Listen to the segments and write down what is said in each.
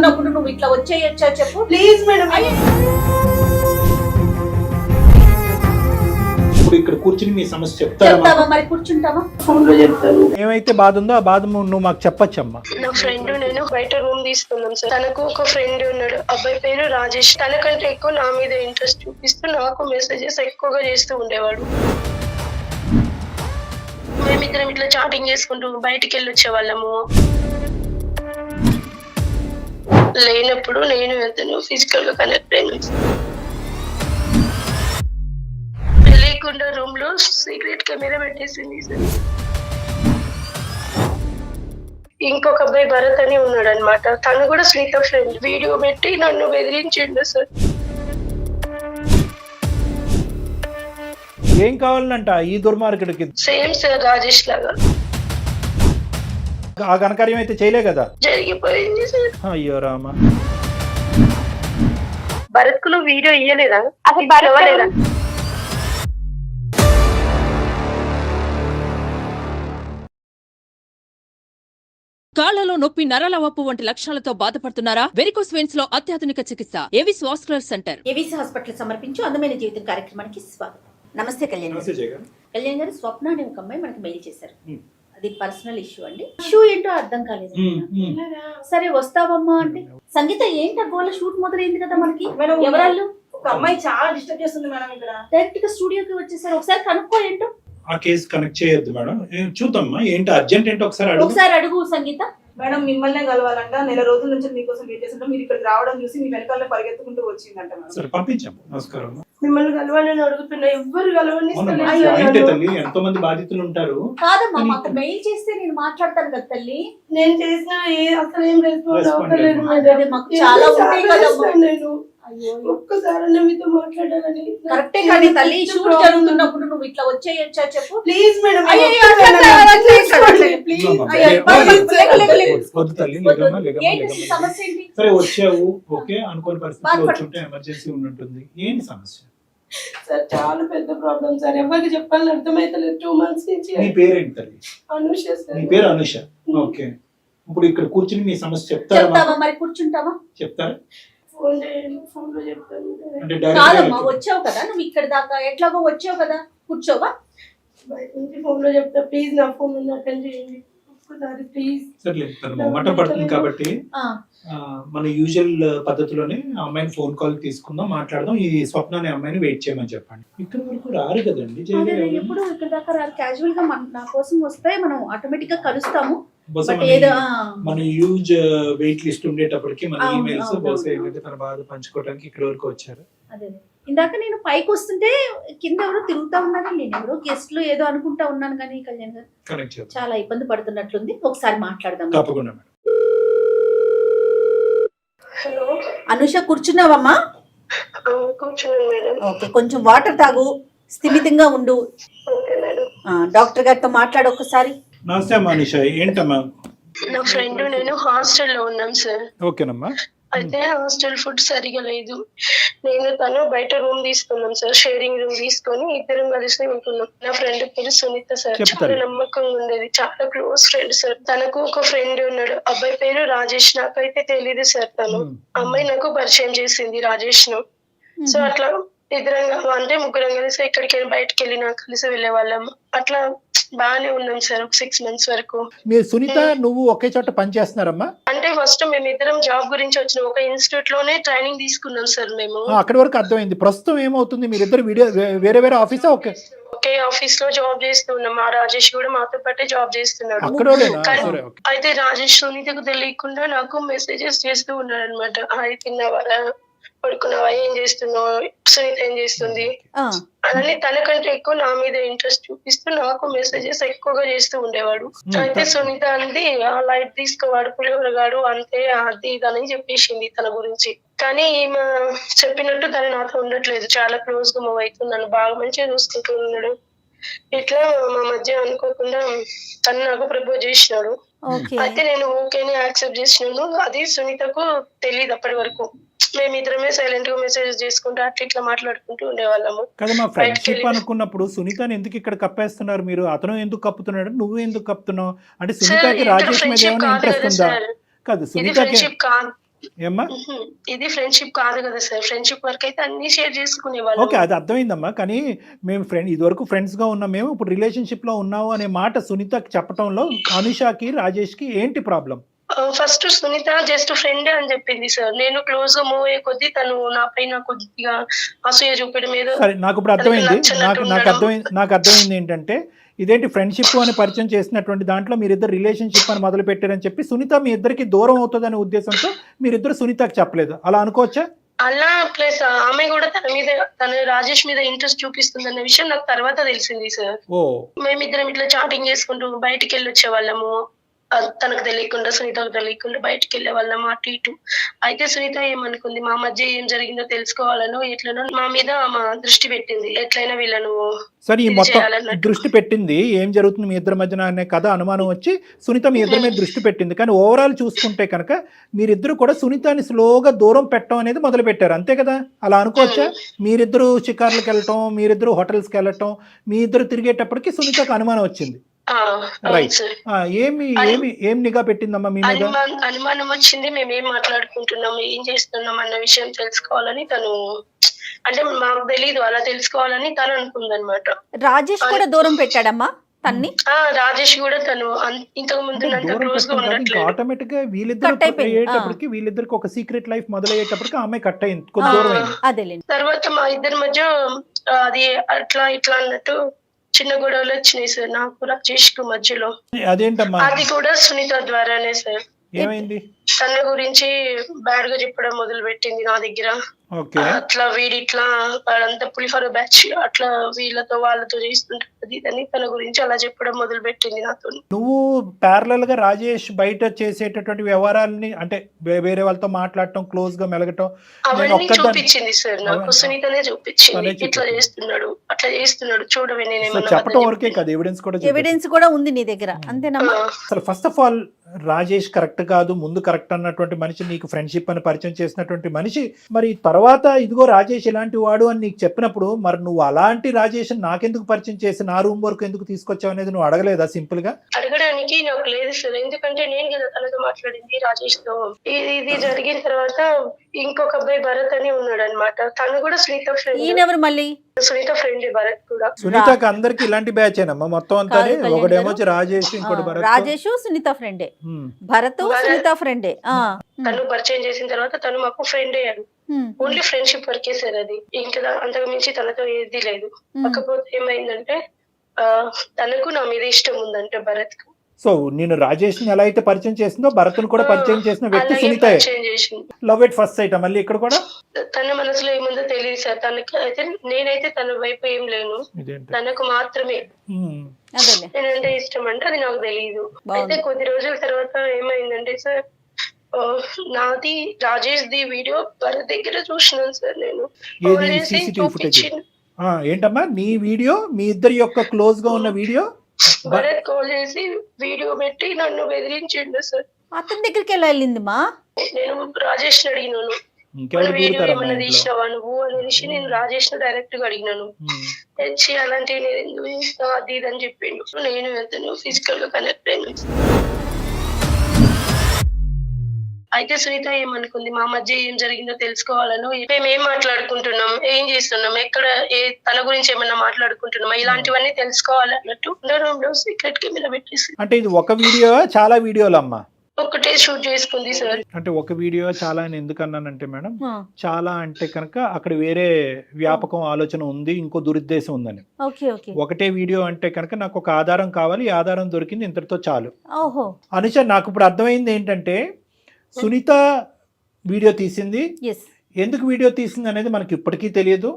జరుగుతున్నప్పుడు నువ్వు ఇట్లా వచ్చేయొచ్చా చెప్పు. Please madam. ఇప్పుడు ఇక్కడ కూర్చుని మీ సమస్య చెప్తారా? చెప్తావా మరి? కూర్చుంటావా? ఫోన్ లో చెప్తాను. ఏమైతే బాధ ఉందో ఆ బాధ నువ్వు మాకు చెప్పొచ్చమ్మా. నా ఫ్రెండ్ నేను బయట రూమ్ తీసుకున్నాం సార్. తనకు ఒక ఫ్రెండ్ ఉన్నాడు, అబ్బాయి పేరు రాజేష్. తనకంటే ఎక్కువ నా మీద ఇంట్రెస్ట్ చూపిస్తూ నాకు మెసేజెస్ ఎక్కువగా చేస్తూ ఉండేవాడు. మేమిద్దరం ఇట్లా చాటింగ్ చేసుకుంటూ బయటికి వెళ్ళి వచ్చేవాళ్ళము. లేనప్పుడు నేను అతను ఫిజికల్ గా కనెక్ట్ అయినా. లేకుండా రూమ్ లో సీక్రెట్ కెమెరా పెట్టేసింది సార్. ఇంకొక అబ్బాయి భరత్ అని ఉన్నాడు అనమాట. తను కూడా శ్రీత ఫ్రెండ్. వీడియో పెట్టి నన్ను బెదిరించిండు సార్. ఏం కావాలంట ఈ దుర్మార్గుడికి? సేమ్ సార్ రాజేష్ లాగా. ఆ ఘనకార్యం అయితే చేయలే కదా? జరిగిపోయింది సార్. అయ్యో రామా. భరత్ కు నువ్వు వీడియో ఇయ్యలేదా? అసలు భరత్ కాళ్లలో నొప్పి, నరాల వాపు వంటి లక్షణాలతో బాధపడుతున్నారా? వెరికోస్ వెయిన్స్ లో అత్యాధునిక చికిత్స Avis vascular centre. AVC hospital సమర్పించు అందమైన జీవితం కార్యక్రమానికి స్వాగతం. నమస్తే కళ్యాణ్ గారు. కళ్యాణ్ గారు, స్వప్న అనే ఒక అమ్మాయి మనకి మెయిల్ చేశారు. అది పర్సనల్ ఇష్యూ అండి. ఇష్యూ ఏంటో అర్థం కాలేదు. సరే వస్తావమ్మా అంటే, సంగీత ఏంటి గోల? షూట్ మొదలైంది కదా మనకి. ఎవరాళ్ళు? ఒక అమ్మాయి చాలా డిస్టర్బ్ చేస్తుంది మేడం. ఇక్కడ డైరెక్ట్ గా స్టూడియోకి వచ్చేసారు. ఒకసారి కనుక్కో ఏంటో. ఆ కేసు కనెక్ట్ చేయొద్దు మేడం. చూద్దామా ఏంటి అర్జెంట్ ఏంటో ఒకసారి అడుగు సంగీత. మేడం మిమ్మల్ని కలవాలంట. నెల రోజుల నుంచి మీకోసం వెయిట్ చేస్తుంటే మీరు ఇక్కడికి రావడం చూసి మీ వెనకాల పరిగెత్తుకుంటూ వచ్చిందంట మేడం. సరే పంపించాము. నమస్కారం. మిమ్మల్ని కలవాలని అడుగుతున్నా, ఎవ్వరు కలవని. ఎంతో మంది బాధితులు ఉంటారు. కాదమ్మా, మాకు మెయిల్ చేస్తే నేను మాట్లాడతాను కదా తల్లి. నేను చేసిన అసలు ఏం రెస్పాన్స్ అవ్వలేదు. మాకు చాలా ఉంటాయి కదమ్మా. నేను ఒక్కసారి మీతో మాట్లాడాలని. కరెక్టే కానీ తల్లి, షూట్ జరుగుతున్నప్పుడు నువ్వు ఇట్లా వచ్చేయొచ్చా చెప్పు. Please madam. సమస్య ఏంటి? సరే వచ్చావు, ఓకే అనుకోని పరిస్థితి వచ్చుంటే ఎమర్జెన్సీ ఉన్నట్టుంది. ఏంటి సమస్య? సార్ చాలా పెద్ద ప్రాబ్లం సార్. ఎవరికి చెప్పాలని అర్థమైతలేదు 2 months నుంచి. నీ పేరేంటి తల్లి? అనుష సార్. నీ పేరు అనుష. ఓకే. ఇప్పుడు ఇక్కడ కూర్చుని మీ సమస్య చెప్తారా? చెప్తావా మరి? కూర్చుంటావా? చెప్తారా? ఫోన్ లో చెప్తాను. అంటే కాదమ్మా, వచ్చావు కదా నువ్వు ఇక్కడ దాకా, ఎట్లాగో వచ్చావు కదా, కూర్చోవా? బయట నుంచి ఫోన్ లో చెప్తా. ప్లీజ్ నా ఫోన్ అటెండ్ చేయండి ఒక్కసారి ప్లీజ్. సరే మొమ్మట పడుతుంది కాబట్టి మన యూజువల్ పద్ధతిలోనే ఆ అమ్మాయిని ఫోన్ కాల్ తీసుకుందాం, మాట్లాడదాం. ఈ స్వప్న అనే అమ్మాయిని వెయిట్ చేయమని చెప్పండి. ఇక్కడ వరకు రారు కదండి. ఎప్పుడు ఇక్కడ దాకా రారు. క్యాజువల్ గా నా కోసం వస్తే మనం ఆటోమేటిక్ గా కలుస్తాము. మన యూజ్ వెయిట్ లిస్ట్ ఉండేటప్పటికి మన ఈమెయిల్స్ బహుశా ఏంటంటే తన బాధ పంచుకోవడానికి ఇక్కడ వరకు వచ్చారు. అదే ఇందాక నేను పైకి వస్తుంటే కింద ఎవరో తిరుగుతా ఉన్నాను. నేను ఎవరో గెస్ట్లు ఏదో అనుకుంటా ఉన్నాను కానీ కళ్యాణ్ గారు చాలా ఇబ్బంది పడుతున్నట్లుంది. ఒకసారి మాట్లాడదాం. తప్పకుండా మేడం. హలో అనుష, కూర్చున్నావమ్మా? కూర్చున్నాను మేడం. ఓకే, కొంచెం వాటర్ తాగు, స్థిమితంగా ఉండు. Okay madam. డాక్టర్ గారితో మాట్లాడు ఒకసారి. నమస్తే అమ్మా అనుష. ఏంటమ్మా? నా ఫ్రెండ్ నేను హాస్టల్లో ఉన్నాం సార్. ఓకేనమ్మా. అయితే హాస్టల్ ఫుడ్ సరిగా లేదు. నేను తను బయట రూమ్ తీసుకున్నాం సార్. షేరింగ్ రూమ్ తీసుకొని ఇద్దరం కలిసి ఉంటున్నాం. నా ఫ్రెండ్ పేరు సునీత సార్. చాలా నమ్మకంగా ఉండేది, చాలా క్లోజ్ ఫ్రెండ్ సార్. తనకు ఒక ఫ్రెండ్ ఉన్నాడు, అబ్బాయి పేరు రాజేష్. నాకైతే తెలీదు సార్. తను అమ్మాయి నాకు పరిచయం చేసింది రాజేష్ ను. సో అట్లా ఇద్దరం అంటే ముగ్గురం కలిసి ఎక్కడికైనా బయటకు వెళ్ళినా కలిసి వెళ్ళే వాళ్ళం. అట్లా బాగానే ఉన్నాం సార్ ఒక 6 months వరకు. మీరు సునీత నువ్వు ఒకే చోట పని చేస్తున్నారమ్మా? అంటే ఫస్ట్ మేము ఇద్దరం జాబ్ గురించి వచ్చిన ఒక ఇన్స్టిట్యూట్ లోనే ట్రైనింగ్ తీసుకున్నాం సార్ మేము. అక్కడి వరకు అర్థమైంది. ప్రస్తుతం ఏమవుతుంది? మీరిద్దరు వేరే వేరే ఆఫీసా? ఒకే ఆఫీస్ లో జాబ్ చేస్తున్నాం. ఆ రాజేష్ కూడా మాతో పాటే జాబ్ చేస్తున్నాడు. అయితే రాజేష్ సునీతకు తెలియకుండా నాకు మెసేజెస్ చేస్తూ ఉన్నాడు అనమాట. హాయ్, తిన్నావారా, పడుకున్నావా, ఏం చేస్తున్నావు, సునీత ఏం చేస్తుంది అని. తనకంటే ఎక్కువ నా మీద ఇంట్రెస్ట్ చూపిస్తూ నాకు మెసేజెస్ ఎక్కువగా చేస్తూ ఉండేవాడు. అయితే సునీత అంది, లైట్ తీసుకోవాడు, పులిహోరగాడు, అంతే, అది ఇదని చెప్పేసింది తన గురించి. కానీ ఈమె చెప్పినట్టు తను నాతో ఉండట్లేదు. చాలా క్లోజ్ గా మూవ్ అవుతుంది, నన్ను బాగా మంచిగా చూసుకుంటూ ఉన్నాడు. ఇట్లా మా మధ్య అనుకోకుండా తను నాకు ప్రపోజ్ చేసినాడు. అయితే నేను ఓకేని యాక్సెప్ట్ చేసినాను. అది సునీతకు తెలియదు అప్పటి వరకు. మేమిద్దరమే సైలెంట్ గా మెసేజ్ చేసుకుంటూ అట్లా ఇట్లా మాట్లాడుకుంటూ ఉండేవాళ్ళము. కదమ్మా, ఫ్రెండ్షిప్ అనుకున్నప్పుడు సునీతని ఎందుకు ఇక్కడ కప్పేస్తున్నారు మీరు? అతను ఎందుకు కప్పుతున్నాడు, నువ్వు ఎందుకు కప్పుతున్నావు? అంటే సునీతకి రాజేష్ మీద ఏమైనా ఇంట్రెస్ట్ ఉందా? కాదు, సునీతకి ఏమ్మా? ఇది ఫ్రెండ్షిప్ కాదు కదా సార్. ఫ్రెండ్షిప్ వరకు అయితే అన్ని షేర్ చేసుకునేవాళ్ళం. ఓకే, అది అర్థమైందమ్మా. కానీ మేము ఇదివరకు ఫ్రెండ్స్గా ఉన్నాం, మేము ఇప్పుడు రిలేషన్షిప్లో ఉన్నాము అనే మాట సునీతకి చెప్పడంలో అనుషాకి రాజేష్కి ఏంటి problem? First Sunita just friend అని చెప్పింది సార్. నేను క్లోజ్ గా మూవ్ అయ్యే కొద్దీ తను నా పైన కొద్దిగా అసూయ చూపడం ఏదో. సరే, నాకు ఇప్పుడు అర్థమైంది. నాకు అర్థమైంది ఏంటంటే ఇదేంటి ఫ్రెండ్షిప్ అని పరిచయం చేసినటువంటి దాంట్లో మీరిద్దరు రిలేషన్షిప్ అని మొదలు పెట్టారని చెప్పి సునీత మీ ఇద్దరికి దూరం అవుతుందనే ఉద్దేశంతో మీరిద్దరు సునీతకి చెప్పలేదు, అలా అనుకోవచ్చా? అలా ప్లస్ ఆమె కూడా తన రాజేష్ మీద ఇంట్రెస్ట్ చూపిస్తుంది విషయం నాకు తర్వాత తెలిసింది సార్. మేమిద్దరం ఇట్లా చాటింగ్ చేసుకుంటూ బయటికి వెళ్ళి వచ్చే వాళ్ళము. తనకు తెలియకుండా సునీతకు తెలియకుండా బయటికి వెళ్ళే వాళ్ళము అటు ఇటు. అయితే సునీత ఏమనుకుంది, మా మధ్య ఏం జరిగిందో తెలుసుకోవాలనో ఎట్లనో మా మీద మా దృష్టి పెట్టింది. ఎట్లయినా వీళ్ళను సరే, ఈ మొత్తం దృష్టి పెట్టింది ఏం జరుగుతుంది మీ ఇద్దరి మధ్యన అనే కథ అనుమానం వచ్చి సునీత మీ ఇద్దరి మీద దృష్టి పెట్టింది. కానీ ఓవరాల్ చూసుకుంటే కనుక మీరిద్దరు కూడా సునీతని స్లోగా దూరం పెట్టడం అనేది మొదలు పెట్టారు, అంతే కదా? అలా అనుకోవచ్చా? మీరిద్దరు షికార్లకు వెళ్ళటం, మీరిద్దరు హోటల్స్కి వెళ్ళటం, మీ ఇద్దరు తిరిగేటప్పటికి సునీతకు అనుమానం వచ్చింది. రైట్. ఏం నిఘా పెట్టిందమ్మా మీ మీద? అనుమానం వచ్చింది. మేము ఏం మాట్లాడుకుంటున్నాము, ఏం చేస్తున్నాం అన్న విషయం తెలుసుకోవాలని తను, అంటే మాకు తెలీదు, అలా తెలుసుకోవాలని తను అనుకుందనమాట. రాజేష్ కూడా దూరం పెట్టాడమ్మా తన్ని. రాజేష్ కూడా తను ఇంతకు ముందు ఆటోమేటిక్ గా వీళ్ళిద్దరికి ఒక సీక్రెట్ లైఫ్ మొదలయ్యేటప్పటికి ఆమె కట్ అయింది, కొంచెం దూరం అయింది. తర్వాత మా ఇద్దరి మధ్య అది అట్లా ఇట్లా అన్నట్టు చిన్న గొడవలు వచ్చినాయి సార్ నాకు రాజేష్ కు మధ్యలో. అదేంటమ్మా? అది కూడా సునీత ద్వారానే సార్. ఏమైంది? తన గురించి బ్యాడ్ గా చెప్పడం మొదలు పెట్టింది నా దగ్గర. అట్లా వీడిట్లా వాళ్ళంతా పులిఫోర బ్యాచ్ అట్లా వీళ్ళతో వాళ్ళతో చేస్తుంటది అని తన గురించి అలా చెప్పడం మొదలు పెట్టింది నాతో. నువ్వు ప్యారలల్ గా రాజేష్ బయట చేసేటటువంటి వ్యవహారాలని, అంటే వేరే వాళ్ళతో మాట్లాడటం, క్లోజ్ గా మెలగటం అవన్నీ చూపించింది సార్ నాకు. సునీతనే చూపించింది, ఇట్లా చేస్తున్నాడు అట్లా చేస్తున్నాడు చూడవే. నేను చెప్పడం వరకే కాదు, ఎవిడెన్స్ కూడా ఉంది నీ దగ్గర, అంతేనమ్మా? అసలు first of all Rajesh correct కాదు, ముందు కరెక్ట్ అన్నటువంటి మనిషి, నీకు ఫ్రెండ్షిప్ అని పరిచయం చేసినటువంటి మనిషి, మరి తర్వాత ఇదిగో రాజేష్ ఇలాంటి వాడు అని నీకు చెప్పినప్పుడు మరి నువ్వు అలాంటి రాజేష్ నాకెందుకు పరిచయం చేసి నా రూమ్ వరకు ఎందుకు తీసుకొచ్చావు అనేది నువ్వు అడగలేదా? సింపుల్ గా అడగడానికి నాకు లేదు సార్, ఎందుకంటే నేను కదా తనతో మాట్లాడింది రాజేష్ తో. ఇది జరిగిన తర్వాత ఇంకొక అబ్బాయి భరత్ అని ఉన్నాడు అనమాట. తను కూడా సునీత ఫ్రెండ్. మళ్ళీ సునీత ఫ్రెండ్ భరత్ కూడా. సునీతకి అందరికి ఇలాంటి బ్యాచ్ ఏనమ్మా మొత్తం అంతా? ఒకడేమో రాజేష్, ఇంకోటి భరత్. రాజేష్ సునీత ఫ్రెండే, భరత్ సునీత ఫ్రెండే. తను పరిచయం చేసిన తర్వాత తను మాకు ఫ్రెండ్ అయ్యాడు. ఓన్లీ ఫ్రెండ్షిప్ వరకే సార్ అది, ఇంకా అంతకు మించి తనతో ఏది లేదు. కాకపోతే ఏమైందంటే తనకు నా మీద ఇష్టం ఉందంటే భరత్ కు. సో నేను రాజేష్ ని ఎలా అయితే పరిచయం చేసిందో భరత్ ను కూడా పరిచయం చేసిన వ్యక్తి Sunita. Love at first sight మళ్ళీ ఇక్కడ కూడా. తన మనసులో ఏముందో తెలియదు సార్ తనకి. అయితే నేనైతే తన వైపు ఏం లేను, తనకు మాత్రమే నేనంటే ఇష్టం అంటే అది నాకు తెలియదు. అయితే కొద్ది రోజుల తర్వాత ఏమైందంటే సార్, నాది రాజేష్ ది వీడియో భరత్ దగ్గర చూసినాను సార్ నేను. ఏంటమ్మా నీ వీడియో? మీ ఇద్దరి యొక్క క్లోజ్ గా ఉన్న వీడియో భరత్ కాల్ చేసి వీడియో పెట్టి నన్ను బెదిరించిండు సార్. అతని దగ్గరికి ఎలా వెళ్ళింది మా? నేను రాజేష్ అడిగినాను, వీడియో ఏమన్నా తీసినావా నువ్వు అనేసి నేను రాజేష్ డైరెక్ట్ గా అడిగినాను. తెచ్చి అలాంటివి నేను ఎందుకు చేస్తావు అది ఇది అని చెప్పిండు. నేను వెళ్తాను ఫిజికల్ గా కనెక్ట్ అయినా. అయితే సునీత ఏమనుకుంది, మా మధ్య ఏం జరిగిందో తెలుసుకోవాలను, మేము ఏం మాట్లాడుకుంటున్నాం, ఏం చేస్తున్నాం, ఎక్కడ తన గురించి ఏమన్నా మాట్లాడుకుంటున్నాం, ఇలాంటివన్నీ తెలుసుకోవాలన్నట్టు సీక్రెట్ కెమెరా పెట్టేసి. అంటే ఇది ఒక వీడియో చాలా వీడియోలు అమ్మా? ఒకటే షూట్ చేసుకుంది సార్. అంటే ఒక వీడియో చాలా అని ఎందుకు అన్నానంటే మేడం, చాలా అంటే కనుక అక్కడ వేరే వ్యాపకం ఆలోచన ఉంది, ఇంకో దురుద్దేశం ఉందని. ఒకటే వీడియో అంటే కనుక నాకు ఒక ఆధారం కావాలి, ఈ ఆధారం దొరికింది, ఇంతటితో చాలు. అనుష, నాకు ఇప్పుడు అర్థమైంది ఏంటంటే సునీత వీడియో తీసింది, ఎందుకు వీడియో తీసింది అనేది మనకి ఇప్పటికీ తెలియదు.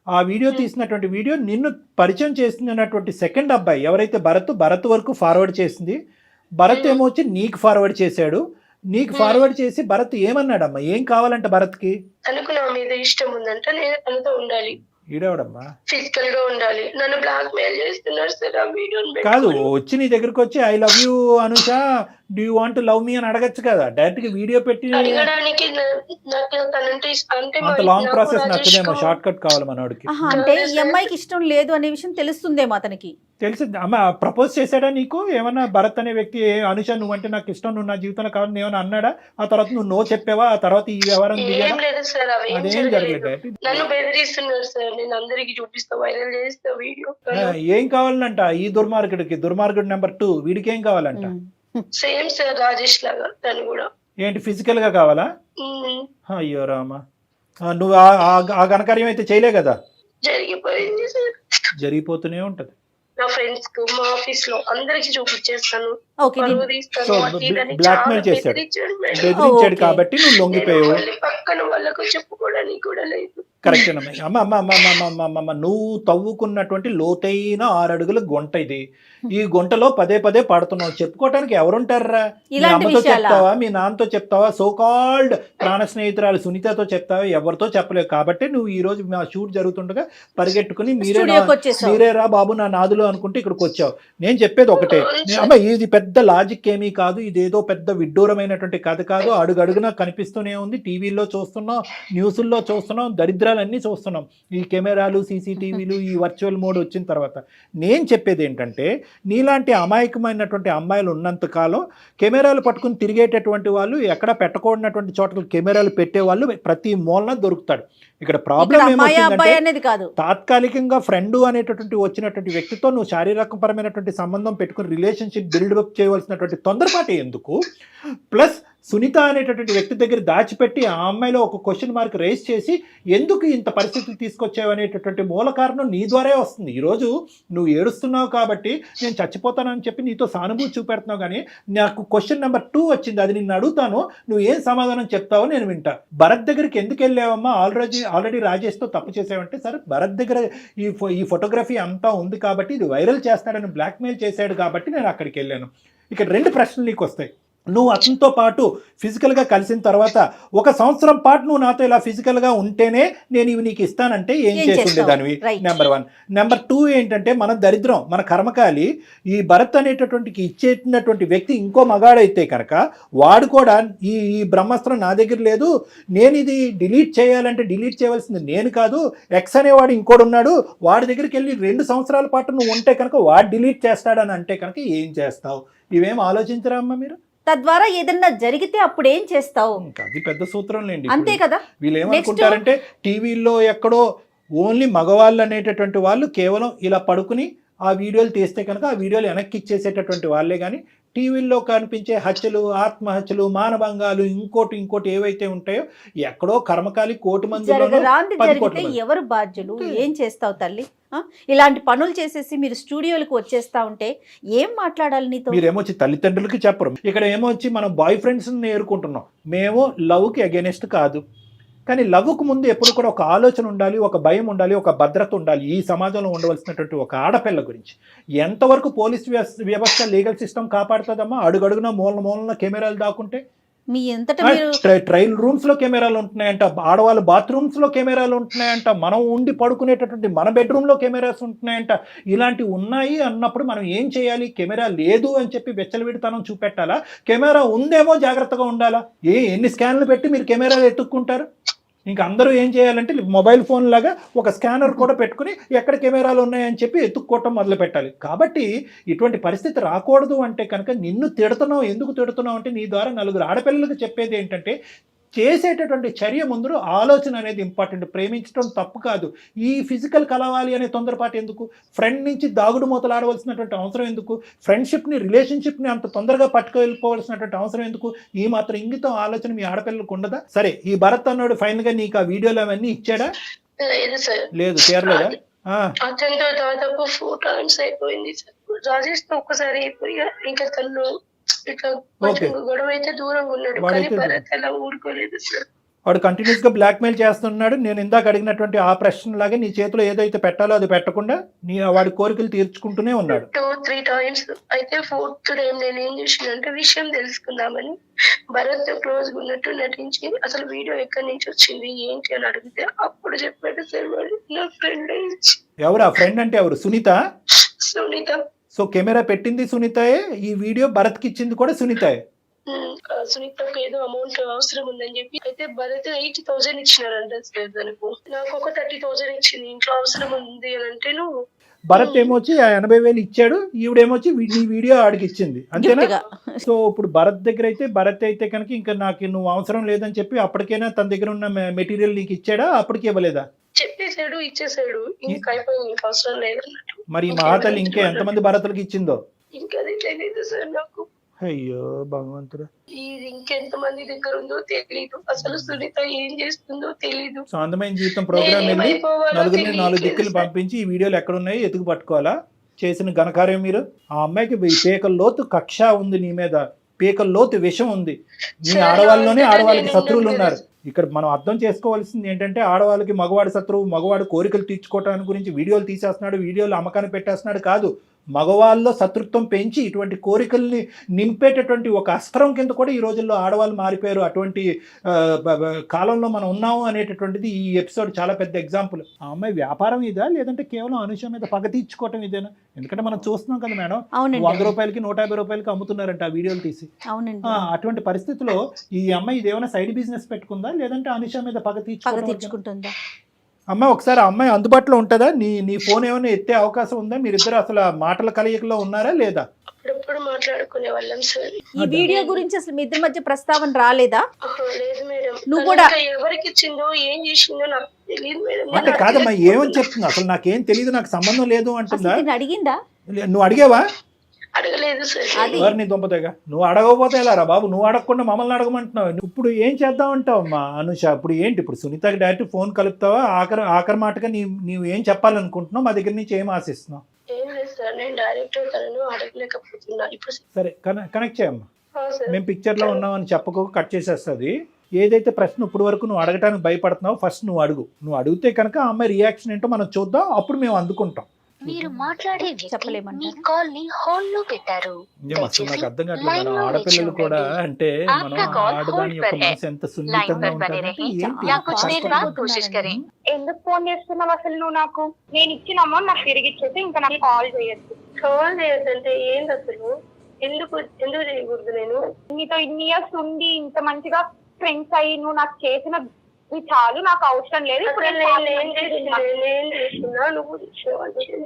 ఆ వీడియో తీసినటువంటి వీడియో నిన్ను పరిచయం చేస్తున్నటువంటి సెకండ్ అబ్బాయి ఎవరైతే భరత్ వరకు ఫార్వర్డ్ చేసింది. భరత్ ఏమో వచ్చి నీకు ఫార్వర్డ్ చేశాడు. నీకు ఫార్వర్డ్ చేసి భరత్ ఏమన్నాడమ్మా, ఏం కావాలంటే భరత్కి? తనకు నా మీద ఇష్టం ఉందంటే నేను తనతో ఉండాలి, ఈడవడమ్మా ఫిజికల్ గా ఉండాలి. నన్ను బ్లాక్ మెయిల్ చేస్తున్నారు సార్ ఆ వీడియోని. కాదు, వచ్చి నీ దగ్గరకు వచ్చి I love you Anusha, do you want love మీ అని అడగచ్చు కదా, డైరెక్ట్ గా వీడియో పెట్టి. అడగడానికి నాకు తనంటే అంటే అంత లాంగ్ ప్రాసెస్ నచ్చదేమో, షార్ట్ కట్ కావాలి మనోడికి. అంటే ఈ అమ్మాయికి ఇష్టం లేదు అనే విషయం తెలుస్తుందేమో అతనికి. తెలిసింది అమ్మ. ప్రపోజ్ చేశాడా నీకు ఏమన్నా? భరత్ అనే వ్యక్తి అనుష నువ్వంటే నాకు ఇష్టం, నువ్వు నా జీవితంలో కావాలని ఏమైనా అన్నాడా? ఆ తర్వాత నువ్వు నో చెప్పావా? ఆ తర్వాత ఈ వ్యవహారం ఏం లేదు సార్, అదేం జరగలేదు. నన్ను బెదిరిస్తున్నారు సార్, నేను అందరికి చూపిస్తా, వైరల్ చేస్తా వీడియో. ఏం కావాలంట ఈ దుర్మార్గుడు నెంబర్ 2 వీడికి ఏం కావాలంట? సేమ్ సార్ రాజేష్ లాగా తను కూడా. ఏంటి ఫిజికల్ గా కావాలా? అయ్యో రామా, నువ్వు ఆ ఘనకార్యం అయితే చేయలే కదా? జరిగిపోయింది సార్, జరిగిపోతూనే ఉంటది. నా ఫ్రెండ్స్ కు, మా ఆఫీస్ లో అందరికి చూపించేస్తాను, బ్లాక్మెయిల్ చేశాడు, బెదిరించాడు కాబట్టి నువ్వు లొంగిపోయావు. పక్కన వాళ్ళకు చెప్పుకోవడానికి కూడా లేదు. కరెక్టేనమ్మా. అమ్మ నువ్వు తవ్వుకున్నటువంటి లోతైన 6 అడుగుల గుంట ఇది. ఈ గుంటలో పదే పడుతున్నావు, చెప్పుకోవటానికి ఎవరుంటారా? మీ అమ్మతో చెప్తావా, మీ నాన్నతో చెప్తావా, సోకాల్డ్ ప్రాణ స్నేహితురాలు సునీతతో చెప్తావా? ఎవరితో చెప్పలేవు. కాబట్టి నువ్వు ఈ రోజు మా షూట్ జరుగుతుండగా పరిగెట్టుకుని మీరేరా బాబు నా నాదులు అనుకుంటే ఇక్కడికి వచ్చావు. నేను చెప్పేది ఒకటే అమ్మ, ఇది పెద్ద లాజిక్ ఏమీ కాదు, ఇదేదో పెద్ద విడ్డూరమైనటువంటి కథ కాదు. అడుగడుగునా కనిపిస్తూనే ఉంది, టీవీల్లో చూస్తున్నాం, న్యూస్ల్లో చూస్తున్నాం, దరిద్రాలన్నీ చూస్తున్నాం. ఈ కెమెరాలు, సీసీటీవీలు, ఈ వర్చువల్ మోడ్ వచ్చిన తర్వాత నేను చెప్పేది ఏంటంటే, నీలాంటి అమాయకమైనటువంటి అమ్మాయిలు ఉన్నంత కాలం కెమెరాలు పట్టుకుని తిరిగేటటువంటి వాళ్ళు, ఎక్కడ పెట్టకూడనటువంటి చోట్ల కెమెరాలు పెట్టేవాళ్ళు ప్రతి మూలన దొరుకుతాడు. ఇక్కడ ప్రాబ్లం ఏమవుతుందంటే, తాత్కాలికంగా ఫ్రెండ్ అనేటటువంటి వచ్చినటువంటి వ్యక్తితో నువ్వు శారీరకపరమైనటువంటి సంబంధం పెట్టుకుని రిలేషన్షిప్ బిల్డప్ చేయవలసినటువంటి తొందరపాటు ఎందుకు? ప్లస్ సునీత అనేటటువంటి వ్యక్తి దగ్గర దాచిపెట్టి ఆ అమ్మాయిలో ఒక క్వశ్చన్ మార్క్ రేస్ చేసి ఎందుకు ఇంత పరిస్థితులు తీసుకొచ్చావు అనేటటువంటి మూల కారణం నీ ద్వారా వస్తుంది. ఈరోజు నువ్వు ఏడుస్తున్నావు కాబట్టి నేను చచ్చిపోతానని చెప్పి నీతో సానుభూతి చూపెడుతున్నావు, కానీ నాకు క్వశ్చన్ నెంబర్ 2 వచ్చింది, అది నిన్ను అడుగుతాను, నువ్వు ఏం సమాధానం చెప్తావో నేను వింటా. భరత్ దగ్గరికి ఎందుకు వెళ్ళావమ్మా? ఆల్రెడీ రాజేష్తో తప్పు చేసావంటే, సరే భరత్ దగ్గర ఈ ఫోటోగ్రఫీ అంతా ఉంది కాబట్టి ఇది వైరల్ చేస్తాడని బ్లాక్మెయిల్ చేశాడు కాబట్టి నేను అక్కడికి వెళ్ళాను. ఇక్కడ 2 ప్రశ్నలు నీకు వస్తాయి. నువ్వు అతనితో పాటు ఫిజికల్గా కలిసిన తర్వాత 1 సంవత్సరం పాటు నువ్వు నాతో ఇలా ఫిజికల్గా ఉంటేనే నేను ఇవి నీకు ఇస్తానంటే ఏం చేసి ఉండేదానివి? నెంబర్ 1. నెంబర్ 2 ఏంటంటే, మన దరిద్రం, మన కర్మకాలి, ఈ భరత్ అనేటటువంటి ఇచ్చేటటువంటి వ్యక్తి ఇంకో మగాడైతే కనుక వాడు కూడా ఈ బ్రహ్మాస్త్రం నా దగ్గర లేదు, నేను ఇది డిలీట్ చేయాలంటే డిలీట్ చేయవలసింది నేను కాదు, ఎక్స్ అనేవాడు ఇంకోడు ఉన్నాడు, వాడి దగ్గరికి వెళ్ళి 2 సంవత్సరాల పాటు నువ్వు ఉంటే కనుక వాడు డిలీట్ చేస్తాడని అంటే కనుక ఏం చేస్తావు? ఇవేం ఆలోచించరా అమ్మ మీరు? తద్వారా ఏదన్నా జరిగితే అప్పుడు ఏం చేస్తావు? అది పెద్ద సూత్రం లేండి. అంతే కదా. వీళ్ళు ఏమనుకుంటారంటే, టీవీల్లో ఎక్కడో ఓన్లీ మగవాళ్ళు అనేటటువంటి వాళ్ళు కేవలం ఇలా పడుకుని ఆ వీడియోలు తీస్తే కనుక ఆ వీడియోలు వెనక్కి ఇచ్చేసేటటువంటి వాళ్ళే, కానీ టీవీల్లో కనిపించే హత్యలు, ఆత్మహత్యలు, మానభంగాలు, ఇంకోటి ఏవైతే ఉంటాయో ఎక్కడో కర్మకాలి కోటి మంది. ఎవరు బాధ్యులు? ఏం చేస్తావు తల్లి? ఇలాంటి పనులు చేసేసి మీరు స్టూడియోలకు వచ్చేస్తా ఉంటే ఏం మాట్లాడాలి నీతో? మీరేమొచ్చి తల్లిదండ్రులకి చెప్పరు, ఇక్కడ ఏమొచ్చి మనం బాయ్ ఫ్రెండ్స్ నేర్చుకుంటున్నాం. మేము లవ్కి అగెనిస్ట్ కాదు, కానీ లవ్కు ముందు ఎప్పుడు కూడా ఒక ఆలోచన ఉండాలి, ఒక భయం ఉండాలి, ఒక భద్రత ఉండాలి. ఈ సమాజంలో ఉండవలసినటువంటి ఒక ఆడపిల్ల గురించి ఎంతవరకు పోలీస్ వ్యవస్థ, లీగల్ సిస్టమ్ కాపాడుతుందమ్మా? అడుగడుగున మూలన కెమెరాలు దాక్కుంటే. మీ ట్రయల్ రూమ్స్ లో కెమెరాలు ఉంటున్నాయంట, ఆడవాళ్ళ బాత్రూమ్స్ లో కెమెరాలు ఉంటున్నాయంట, మనం ఉండి పడుకునేటటువంటి మన బెడ్రూమ్ లో కెమెరాస్ ఉంటున్నాయంట. ఇలాంటివి ఉన్నాయి అన్నప్పుడు మనం ఏం చేయాలి? కెమెరా లేదు అని చెప్పి వెచ్చలవిడితనం చూపెట్టాలా? కెమెరా ఉందేమో జాగ్రత్తగా ఉండాలా? ఎన్ని స్కాన్లు పెట్టి మీరు కెమెరాలు ఎత్తుక్కుంటారు? ఇంకా అందరూ ఏం చేయాలంటే మొబైల్ ఫోన్ లాగా ఒక స్కానర్ కూడా పెట్టుకుని ఎక్కడ కెమెరాలు ఉన్నాయని చెప్పి ఎత్తుక్కోవటం మొదలు పెట్టాలి. కాబట్టి ఇటువంటి పరిస్థితి రాకూడదు అంటే కనుక నిన్ను తిడుతున్నావు. ఎందుకు తిడుతున్నావు అంటే, నీ ద్వారా 4 ఆడపిల్లలకు చెప్పేది ఏంటంటే, చేసేటటువంటి చర్య ముందు ఆలోచన అనేది ఇంపార్టెంట్. ప్రేమించడం తప్పు కాదు, ఈ ఫిజికల్ కలవాలి అనే తొందరపాటు ఎందుకు? ఫ్రెండ్ నుంచి దాగుడు మూతలు ఆడవలసినటువంటి అవసరం ఎందుకు? ఫ్రెండ్షిప్ని, రిలేషన్షిప్ని అంత తొందరగా పట్టుకెళ్ళిపోవాల్సినటువంటి అవసరం ఎందుకు? ఈ మాత్రం ఇంగితం ఆలోచన మీ ఆడపిల్లలకు ఉండదా? సరే, ఈ భరత్ అన్నాడు ఫైనల్గా నీకు ఆ వీడియోలు అవన్నీ ఇచ్చాడా? లేదు, చేరలేదా? అతనితో దాదాపు 4 times అయిపోయింది సార్. రాజేష్ తో ఒక్కసారి అయిపోయి ఇంకా తను ఇట్లా గొడవ అయితే దూరంగా ఉన్నాడు, కానీ భరత్ అలా ఊరుకోలేదు సార్. వాడు కంటిన్యూస్ గా బ్లాక్ మెయిల్ చేస్తున్నాడు. నేను ఇందాక అడిగినటువంటి ఆ ప్రశ్న లాగే నీ చేతిలో ఏదైతే పెట్టాలో అది పెట్టకుండా వాడి కోరికలు తీర్చుకుంటూనే ఉన్నాడు. 2-3 times. అయితే 4th టైం నేను ఏం చేసినంటే, విషయం తెలుసుకుందామని భరత్ క్లోజ్ ఉన్నట్టు నటించి అసలు వీడియో ఎక్కడి నుంచి వచ్చింది ఏంటి అని అడిగితే అప్పుడు చెప్పాడు సార్ వాడు నా ఫ్రెండ్. ఎవరు ఆ ఫ్రెండ్ అంటే? ఎవరు? సునీత. సో కెమెరా పెట్టింది సునీతయే, ఈ వీడియో భరత్కి ఇచ్చింది కూడా సునీతయే. సునీతకు ఏదో అమౌంట్ అవసరం ఉందని చెప్పి అయితే భరత్ 80,000 ఇచ్చినారంట సార్ తనకు. నాకు ఒక 30,000 ఇచ్చింది, ఇంట్లో అవసరం ఉంది అని అంటే నువ్వు భరత్ ఏమొచ్చి 80,000 ఇచ్చాడు, ఈవిడేమొచ్చి నీ వీడియో ఆడికి ఇచ్చింది, అంతేనా? సో ఇప్పుడు భరత్ దగ్గర అయితే భరత్ అయితే కనుక ఇంకా నాకు నువ్వు అవసరం లేదని చెప్పి అప్పటికైనా తన దగ్గర ఉన్న మెటీరియల్ నీకు ఇచ్చాడా, అప్పటికి ఇవ్వలేదా? చెప్పేసాడు, ఇచ్చేసాడు, ఇంకా అయిపోయింది, ఇంకా అవసరం లేదన్నట్టు. మరి ఈ మహాతల్లి ఇంకా ఎంతమంది భరతులకి ఇచ్చిందో? ఇంకా అది తెలీదు సార్ నాకు. అయ్యో భగవంతుడు, ఇది ఇంకెంత మంది దగ్గర ఉందో తెలీదు, అసలు సునీత ఏం చేస్తుందో తెలీదు. సో అందమైన జీవితం ప్రోగ్రామ్ వెళ్ళి నలుగురిని 4 దిక్కులు పంపించి ఈ వీడియోలు ఎక్కడ ఉన్నాయో ఎతుకు పట్టుకోవాలా? చేసిన ఘనకార్యం మీరు. ఆ అమ్మాయికి పీకల లోతు కక్ష ఉంది నీ మీద, పీకల లోతు విషం ఉంది. మీ ఆడవాళ్ళలోనే ఆడవాళ్ళకి శత్రువులు ఉన్నారు. ఇక్కడ మనం అర్థం చేసుకోవాల్సింది ఏంటంటే ఆడవాళ్ళకి మగవాడి శత్రువు, మగవాడు కోరికలు తీర్చుకోవటానికి గురించి వీడియోలు తీసేస్తున్నాడు, వీడియోలు అమ్మకాన్ని పెట్టేస్తున్నాడు కాదు, మగవాళ్ళలో శత్రుత్వం పెంచి ఇటువంటి కోరికల్ని నింపేటటువంటి ఒక అస్త్రం కింద కూడా ఈ రోజుల్లో ఆడవాళ్ళు మారిపోయారు. అటువంటి కాలంలో మనం ఉన్నాము అనేటటువంటిది ఈ ఎపిసోడ్ చాలా పెద్ద ఎగ్జాంపుల్. ఆ అమ్మాయి వ్యాపారం ఇదా, లేదంటే కేవలం అనుష మీద పగ తీర్చుకోవటం ఇదేనా? ఎందుకంటే మనం చూస్తున్నాం కదా మేడం, 100 రూపాయలకి 150 రూపాయలకి అమ్ముతున్నారంట ఆ వీడియోలు తీసి. అటువంటి పరిస్థితిలో ఈ అమ్మాయి ఇదేమైనా సైడ్ బిజినెస్ పెట్టుకుందా, లేదంటే అనుష మీద పగ తీర్చుకుంటుందా? అమ్మాయి ఒకసారి ఆ అమ్మాయి అందుబాటులో ఉంటుందా? నీ ఫోన్ ఏమైనా ఎత్తే అవకాశం ఉందా? మీరిద్దరు అసలు మాటల కలయికలో ఉన్నారా లేదా? అప్పుడప్పుడు మాట్లాడుకునే వాళ్ళం సార్. ఈ వీడియో గురించి అసలు మీ ఇద్దరి మధ్య ప్రస్తావన రాలేదా? లేదు మేడం. నువ్వు కూడా ఎవరికి ఇచ్చిందో ఏం చేసిందో నాకు తెలియదు మేడం. అంటే కాదమ్మా, ఏమని చెప్తున్నా? అసలు నాకేం తెలియదు, నాకు సంబంధం లేదు అంటుందా? అడిగిందా? నువ్వు అడిగావా? అడగలేదు సార్. ఎవరిని దుంపతేగా నువ్వు అడగకపోతే ఎలా రా బాబు? నువ్వు అడగకుండా మమ్మల్ని అడగమంటున్నావు. ఇప్పుడు ఏం చేద్దామంటావు అమ్మా అనుష? ఇప్పుడు ఏంటి, ఇప్పుడు సునీతకి డైరెక్ట్ ఫోన్ కలుపుతావా? ఆఖరి మాటగా నీవు ఏం చెప్పాలనుకుంటున్నావు? మా దగ్గర నుంచి ఏం ఆశిస్తున్నావు? ఏం లేదు సార్, నేను డైరెక్ట్ తనను అడగలేకపోతున్నా ఇప్పుడు. సరే కనెక్ట్ చేయమ్మా. మేము పిక్చర్లో ఉన్నామని చెప్పకు, కట్ చేసేస్తుంది. ఏదైతే ప్రశ్న ఇప్పుడు వరకు నువ్వు అడగటానికి భయపడుతున్నావు, ఫస్ట్ నువ్వు అడుగు. నువ్వు అడిగితే కనుక ఆ అమ్మాయి రియాక్షన్ ఏంటో మనం చూద్దాం, అప్పుడు మేము అందుకుంటాం. మీరు మాట్లాడే వ్యక్తి మీ కాల్ ని హోల్డ్ లో పెట్టారు. అసలు నాకు అర్థం కావట్లేదు, మన ఆడపిల్లలు కూడా అంటే మనం ఆడదాని యొక్క మనసు ఎంత సున్నితంగా ఉంటుంది. ఎందుకు ఫోన్ చేస్తున్నావు అసలు నువ్వు? నాకు నేను ఇచ్చిన అమౌంట్ నాకు తిరిగి ఇచ్చేసి ఇంకా నాకు కాల్ చేయొద్దు. కాల్ చేయొద్దంటే ఏంటి అసలు? ఎందుకు చేయకూడదు? నేను నీతో ఇన్ని ఇయర్స్ ఉండి ఇంత మంచిగా ఫ్రెండ్స్ అయ్యి నువ్వు నాకు చేసిన చాలు, నాకు అవసరం లేదు. ఇప్పుడు నేను చేస్తున్నా, నువ్వు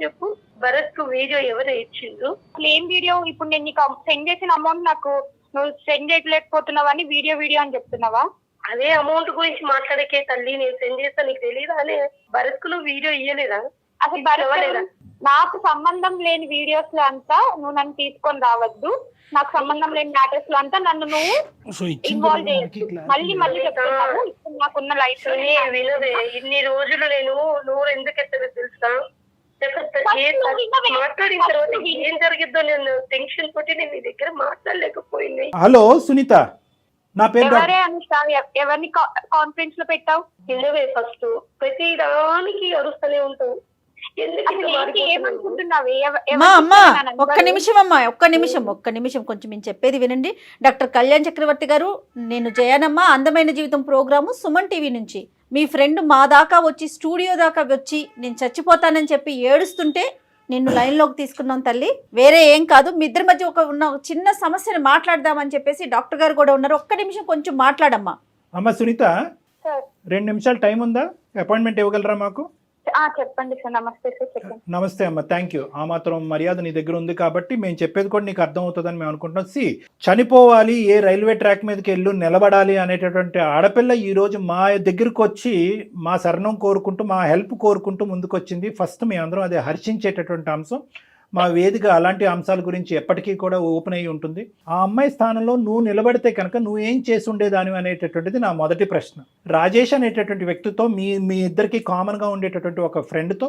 చెప్పు. భరత్ కు వీడియో ఎవరు ఇచ్చిండ్రు? ఏం వీడియో? ఇప్పుడు నేను నీకు సెండ్ చేసిన అమౌంట్ నాకు నువ్వు సెండ్ చేయలేకపోతున్నావా అని వీడియో అని చెప్తున్నావా? అదే అమౌంట్ గురించి మాట్లాడకే తల్లి, నేను సెండ్ చేస్తా, నీకు తెలీదా? అని భరత్ కు నువ్వు వీడియో ఇయ్యలేదా? అసలు భరత్ నాకు సంబంధం లేని వీడియోస్ లో అంతా నువ్వు నన్ను తీసుకొని రావద్దు. నాకు సంబంధం లేని మ్యాటర్స్ లో అంతా నన్ను నువ్వు ఇన్వాల్వ్ చేయొచ్చు. మళ్ళీ చెప్తున్నాను, ఇప్పుడు నాకున్న లైఫ్ వినవే. ఇన్ని రోజులు నేను నోరు ఎందుకు ఎత్తదో తెలుసా? మాట్లాడిన తర్వాత ఏం జరిగిద్దో నేను టెన్షన్ తోటి నేను నీ దగ్గర మాట్లాడలేకపోయింది. హలో సునీత, నా పేరు ఎవరిని కాన్ఫరెన్స్ లో పెట్టావు? వినవే, ఫస్ట్ ప్రతి దానికి అరుస్తూనే ఉంటావు. ఒక్క నిమిషం కొంచెం నేను చెప్పేది వినండి. డాక్టర్ కళ్యాణ్ చక్రవర్తి గారు, నేను జయనమ్మ అందమైన జీవితం ప్రోగ్రాము సుమన్ టీవీ నుంచి మీ ఫ్రెండ్ మా దాకా వచ్చి స్టూడియో దాకా వచ్చి నేను చచ్చిపోతానని చెప్పి ఏడుస్తుంటే నిన్ను లైన్లోకి తీసుకున్నాం తల్లి, వేరే ఏం కాదు. మీ ఇద్దరి మధ్య ఉన్న చిన్న సమస్యను మాట్లాడదామని చెప్పేసి డాక్టర్ గారు కూడా ఉన్నారు. ఒక్క నిమిషం కొంచెం మాట్లాడమ్మా. అమ్మ సునీత, 2 నిమిషాలు టైం ఉందా? అపాయింట్మెంట్ ఇవ్వగలరా మాకు? చెప్పండి సార్. నమస్తే సార్. చెప్పండి. నమస్తే అమ్మ, థ్యాంక్ యూ. ఆ మాత్రం మర్యాద నీ దగ్గర ఉంది కాబట్టి మేము చెప్పేది కూడా నీకు అర్థం అవుతుందని మేము అనుకుంటున్నాం. చనిపోవాలి, ఏ రైల్వే ట్రాక్ మీదకి వెళ్ళు నిలబడాలి అనేటటువంటి ఆడపిల్ల ఈ రోజు మా దగ్గరకు వచ్చి మా శరణం కోరుకుంటూ, మా హెల్ప్ కోరుకుంటూ ముందుకొచ్చింది. ఫస్ట్ మేమందరం అదే హర్షించేటటువంటి అంశం. మా వేదిక అలాంటి అంశాల గురించి ఎప్పటికీ కూడా ఓపెన్ అయ్యి ఉంటుంది. ఆ అమ్మాయి స్థానంలో నువ్వు నిలబడితే కనుక నువ్వు ఏం చేసి ఉండేదాని అనేటటువంటిది నా మొదటి ప్రశ్న. రాజేష్ అనేటటువంటి వ్యక్తితో మీ ఇద్దరికి కామన్గా ఉండేటటువంటి ఒక ఫ్రెండ్తో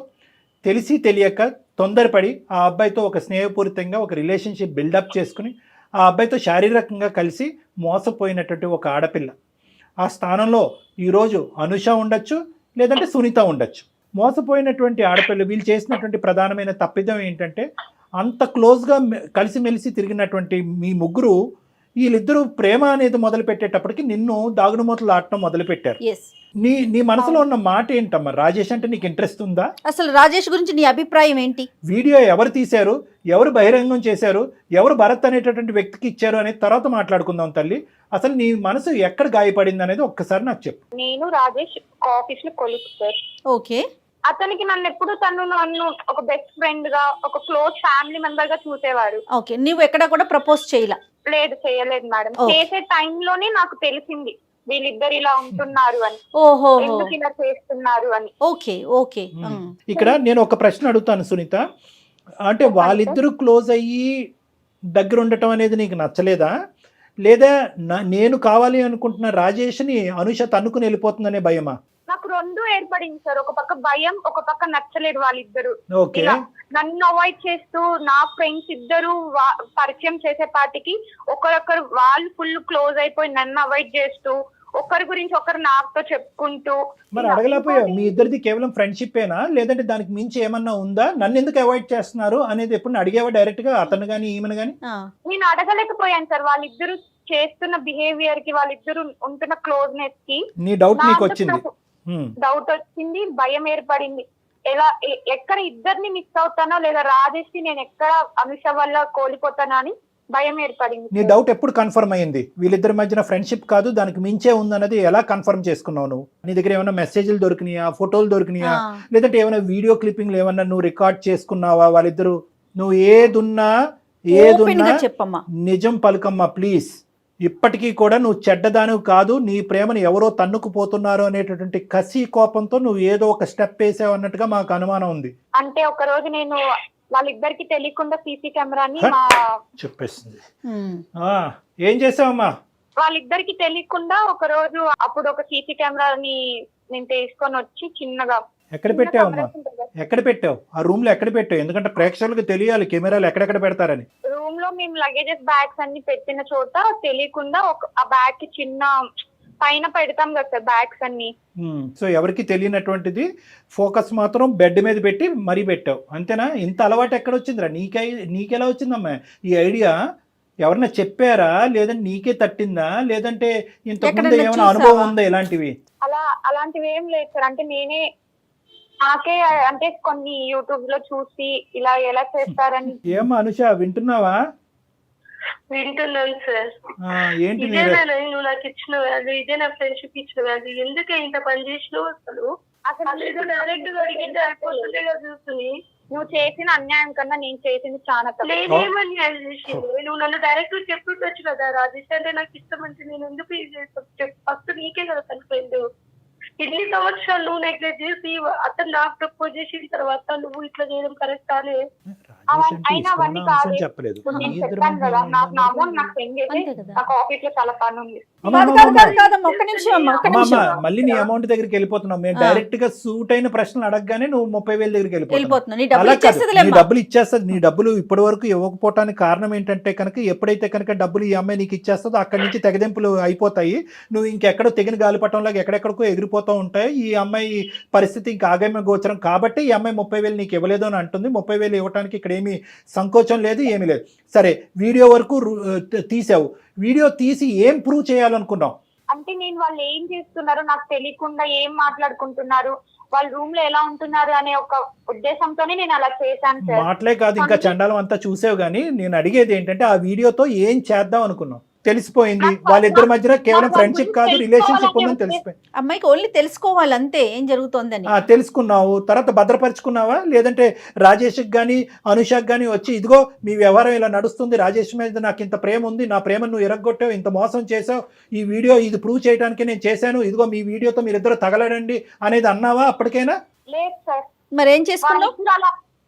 తెలిసి తెలియక తొందరపడి ఆ అబ్బాయితో ఒక స్నేహపూరితంగా ఒక రిలేషన్షిప్ బిల్డప్ చేసుకుని ఆ అబ్బాయితో శారీరకంగా కలిసి మోసపోయినటువంటి ఒక ఆడపిల్ల. ఆ స్థానంలో ఈరోజు అనుష ఉండొచ్చు, లేదంటే సునీత ఉండొచ్చు. మోసపోయినటువంటి ఆడపిల్ల వీళ్ళు చేసినటువంటి ప్రధానమైన తప్పిదం ఏంటంటే అంత క్లోజ్గా కలిసిమెలిసి తిరిగినటువంటి మీ ముగ్గురు వీళ్ళిద్దరూ ప్రేమ అనేది మొదలు పెట్టేటప్పటికి నిన్ను దాగుడుమూతలు ఆడటం మొదలు పెట్టారు. ఎస్. నీ మనసులో ఉన్న మాట ఏంటమ్మా? రాజేష్ అంటే నీకు ఇంట్రెస్ట్ ఉందా? అసలు రాజేష్ గురించి నీ అభిప్రాయం ఏంటి? వీడియో ఎవరు తీశారు, ఎవరు బహిరంగం చేశారు, ఎవరు భరత్ అనేటటువంటి వ్యక్తికి ఇచ్చారు అనేది తర్వాత మాట్లాడుకుందాం తల్లి. అసలు నీ మనసు ఎక్కడ గాయపడింది అనేది ఒక్కసారి నాకు చెప్పు. నేను రాజేష్ ఆఫీస్ లో కొలుసు సార్. ఓకే. అతనికి నన్ను ఒక బెస్ట్ ఫ్రెండ్ గా, ఒక క్లోజ్ ఫ్యామిలీ మెంబర్ గా చూసేవారు. ఓకే. నువ్వు ఎక్కడ కూడా ప్రపోజ్ చేయలా? లేదు, చేయలేదు మేడం. చేసే టైంలోనే నాకు తెలిసింది వీళ్ళిద్దరు ఇలా ఉంటున్నారు అని. ఓహో, ఎందుకు ఇలా చేస్తున్నారు అని. Okay okay. ఇక్కడ నేను ఒక ప్రశ్న అడుగుతాను సునీత, అంటే వాళ్ళిద్దరూ క్లోజ్ అయ్యి దగ్గర ఉండటం అనేది నీకు నచ్చలేదా, లేదా నేను కావాలి అనుకుంటున్న రాజేష్ని అనుష తన్నుకుని వెళ్ళిపోతుందనే భయమా? నాకు రెండు ఏర్పడింది సార్. ఒక పక్క భయం, ఒక పక్క నచ్చలేదు వాళ్ళిద్దరు. ఓకే. నన్ను అవాయిడ్ చేస్తూ నా ఫ్రెండ్స్ ఇద్దరు పరిచయం చేసే పాటికి ఒకరొకరు వాళ్ళు ఫుల్ క్లోజ్ అయిపోయి నన్ను అవాయిడ్ చేస్తూ, ఒకరి గురించి ఒకరు నాతో చెప్పుకుంటూ. మరి అడగలేకపోయా మీ ఇద్దరిది కేవలం ఫ్రెండ్షిప్పేనా, లేదంటే దానికి మించి ఏమన్నా ఉందా? నన్ను ఎందుకు అవాయిడ్ చేస్తున్నారు అనేది ఎప్పుడు అడిగేవా డైరెక్ట్ గా, అతను గానీ ఈమెను గానీ? నేను అడగలేకపోయాను సార్. వాళ్ళిద్దరు చేస్తున్న బిహేవియర్ కి, వాళ్ళిద్దరు ఉంటున్న క్లోజ్నెస్ కి నీ డౌట్ నీకు వచ్చింది? డౌట్ వచ్చింది, భయం ఏర్పడింది. ఎక్కడ ఇద్దరిని మిస్ అవుతానో, లేదా రాజేష్ ని నేను ఎక్కడ అనుష వల్ల కోల్పోతానో అని భయం ఏర్పడింది. నీ డౌట్ ఎప్పుడు కన్ఫర్మ్ అయ్యింది? వీళ్ళిద్దరి మధ్యన ఫ్రెండ్షిప్ కాదు దానికి మించే ఉందన్నది ఎలా కన్ఫర్మ్ చేసుకున్నావు నువ్వు? నీ దగ్గర ఏమైనా మెసేజ్లు దొరికినాయా, ఫోటోలు దొరికినాయా, లేదంటే ఏమైనా వీడియో క్లిప్పింగ్లు ఏమన్నా నువ్వు రికార్డ్ చేసుకున్నావా వాళ్ళిద్దరు? నువ్వు ఏదున్నా చెప్పమ్మా, నిజం పలుకమ్మా ప్లీజ్. ఇప్పటికీ కూడా నువ్వు చెడ్డదానివి కాదు, నీ ప్రేమను ఎవరో తన్నుకుపోతున్నారు అనేటటువంటి కసి కోపంతో నువ్వు ఏదో ఒక స్టెప్ వేసావు అన్నట్టుగా మాకు అనుమానం ఉంది. అంటే ఒక రోజు నేను వాళ్ళిద్దరికి తెలియకుండా సీసీ కెమెరాని చెప్పేస్తుంది. ఏం చేసావమ్మా? వాళ్ళిద్దరికి తెలియకుండా ఒక రోజు అప్పుడు ఒక సీసీ కెమెరాని నేను తీసుకొని వచ్చి చిన్నగా. ఎక్కడ పెట్టావమ్మా? ఎక్కడ పెట్టావు? ఆ రూమ్ లో ఎక్కడ పెట్టావు? ఎందుకంటే ప్రేక్షకులకు తెలియాలి కెమెరాలు ఎక్కడెక్కడ పెడతారని. రూమ్ లో మేము లగేజెస్ బ్యాగ్స్ అన్ని పెట్టిన చోట తెలియకుండా ఆ బ్యాగ్ కి చిన్న పైన పెడతాం కదా సార్ బ్యాగ్స్ అన్ని. సో ఎవరికి తెలియనటువంటిది ఫోకస్ మాత్రం బెడ్ మీద పెట్టి మరీ పెట్టావు, అంతేనా? ఇంత అలవాటు ఎక్కడ వచ్చిందిరా నీకెలా వచ్చిందమ్మా ఈ ఐడియా? ఎవరన్నా చెప్పారా, లేదంటే నీకే తట్టిందా, లేదంటే ఇంతకుముందు ఏమైనా అనుభవం ఉందా ఇలాంటివి? అలాంటివి ఏం లేదు సార్. అంటే నాకే అంటే కొన్ని యూట్యూబ్ లో చూసి ఇలా ఎలా చేస్తారని. ఏమా అనుష వింటున్నావా? వింటున్నాను సార్. ఏంటి నువ్వు నాకు ఇచ్చిన వాల్యూ, ఇదే నా ఫ్రెండ్షిప్ ఇచ్చిన వాల్యూ. ఎందుకే ఇంత పని చేసినావు? అసలు డైరెక్ట్ గా అడిగితే అయిపోతుందే కదా చూస్తుంది. నువ్వు చేసిన అన్యాయం కన్నా నేను చేసింది చాలా తప్పు. నేనేమన్యాయం చేసింది? నువ్వు నన్ను డైరెక్ట్ గా చెప్పుకోవచ్చు కదా, రాజేష్ అంటే నాకు ఇష్టం అంటే నేను ఎందుకు ఇది చేస్తాను? ఫస్ట్ నీకే కదా తన ఫ్రెండ్. ఇన్ని సంవత్సరాలు నువ్వు నెగ్లెక్ట్ చేసి అతను నాకు ప్రపోజ్ చేసిన తర్వాత నువ్వు ఇట్లా చేయడం కరెక్ట్ అని. అయినా అవన్నీ కాదు, నేను చెప్పాను కదా నాకు నా అమౌంట్ నాకు సెండ్ చేసి నాకు ఆఫీస్ లో చాలా పని ఉంది. మళ్ళీ నీ అమౌంట్ దగ్గరికి వెళ్ళిపోతున్నావు. మేము డైరెక్ట్ గా సూట్ అయిన ప్రశ్నలు అడగగానే నువ్వు 30,000 దగ్గరికి వెళ్ళిపోతున్నావు. నీ డబ్బులు ఇచ్చేస్తుంది. నీ డబ్బులు ఇప్పటి వరకు ఇవ్వకపోవటానికి కారణం ఏంటంటే కనుక ఎప్పుడైతే కనుక డబ్బులు ఈ అమ్మాయి నీకు ఇచ్చేస్తుందో అక్కడి నుంచి తెగదెంపులు అయిపోతాయి. నువ్వు ఇంకెక్కడో తెగిన గాలిపటంలాగా ఎక్కడెక్కడికో ఎగిరిపోతూ ఉంటాయి. ఈ అమ్మాయి పరిస్థితి ఇంకా ఆగమ్య గోచరం కాబట్టి ఈ అమ్మాయి 30,000 నీకు ఇవ్వలేదు అని అంటుంది. 30,000 ఇవ్వడానికి ఇక్కడ ఏమీ సంకోచం లేదు, ఏమీ లేదు. సరే, వీడియో వరకు తీసావు. వీడియో తీసి ఏం ప్రూవ్ చేయాలనుకున్నావు? అంటే నేను వాళ్ళు ఏం చేస్తున్నారో నాకు తెలియకుండా ఏం మాట్లాడుకుంటున్నారు, వాళ్ళ రూమ్ లో ఎలా ఉంటున్నారు అనే ఒక ఉద్దేశంతోనే నేను అలా చేశాను సార్. మాటలే కాదు ఇంకా చండాలం అంతా చూసావు. కానీ నేను అడిగేది ఏంటంటే ఆ వీడియోతో ఏం చేద్దాం అనుకున్నావు? తెలిసిపోయింది వాళ్ళిద్దరి మధ్యన కేవలం ఫ్రెండ్షిప్ కాదు రిలేషన్షిప్ ఉందని తెలిసిపోయింది. అమ్మాయికి ఓన్లీ తెలుసుకోవాలి అంతే, ఏం జరుగుతోందని. తెలుసుకున్నావు, తర్వాత భద్రపరుచుకున్నావా? లేదంటే రాజేష్కి కానీ అనుషకి కానీ వచ్చి ఇదిగో మీ వ్యవహారం ఇలా నడుస్తుంది, రాజేష్ మీద నాకు ఇంత ప్రేమ ఉంది, నా ప్రేమను నువ్వు ఎరగొట్టావు, ఇంత మోసం చేసావు, ఈ వీడియో ఇది ప్రూవ్ చేయడానికి నేను చేశాను, ఇదిగో మీ వీడియోతో మీరిద్దరు తగలడండి అనేది అన్నావా అప్పటికైనా? లేదు సార్. మరి ఏం చేసుకున్నావు?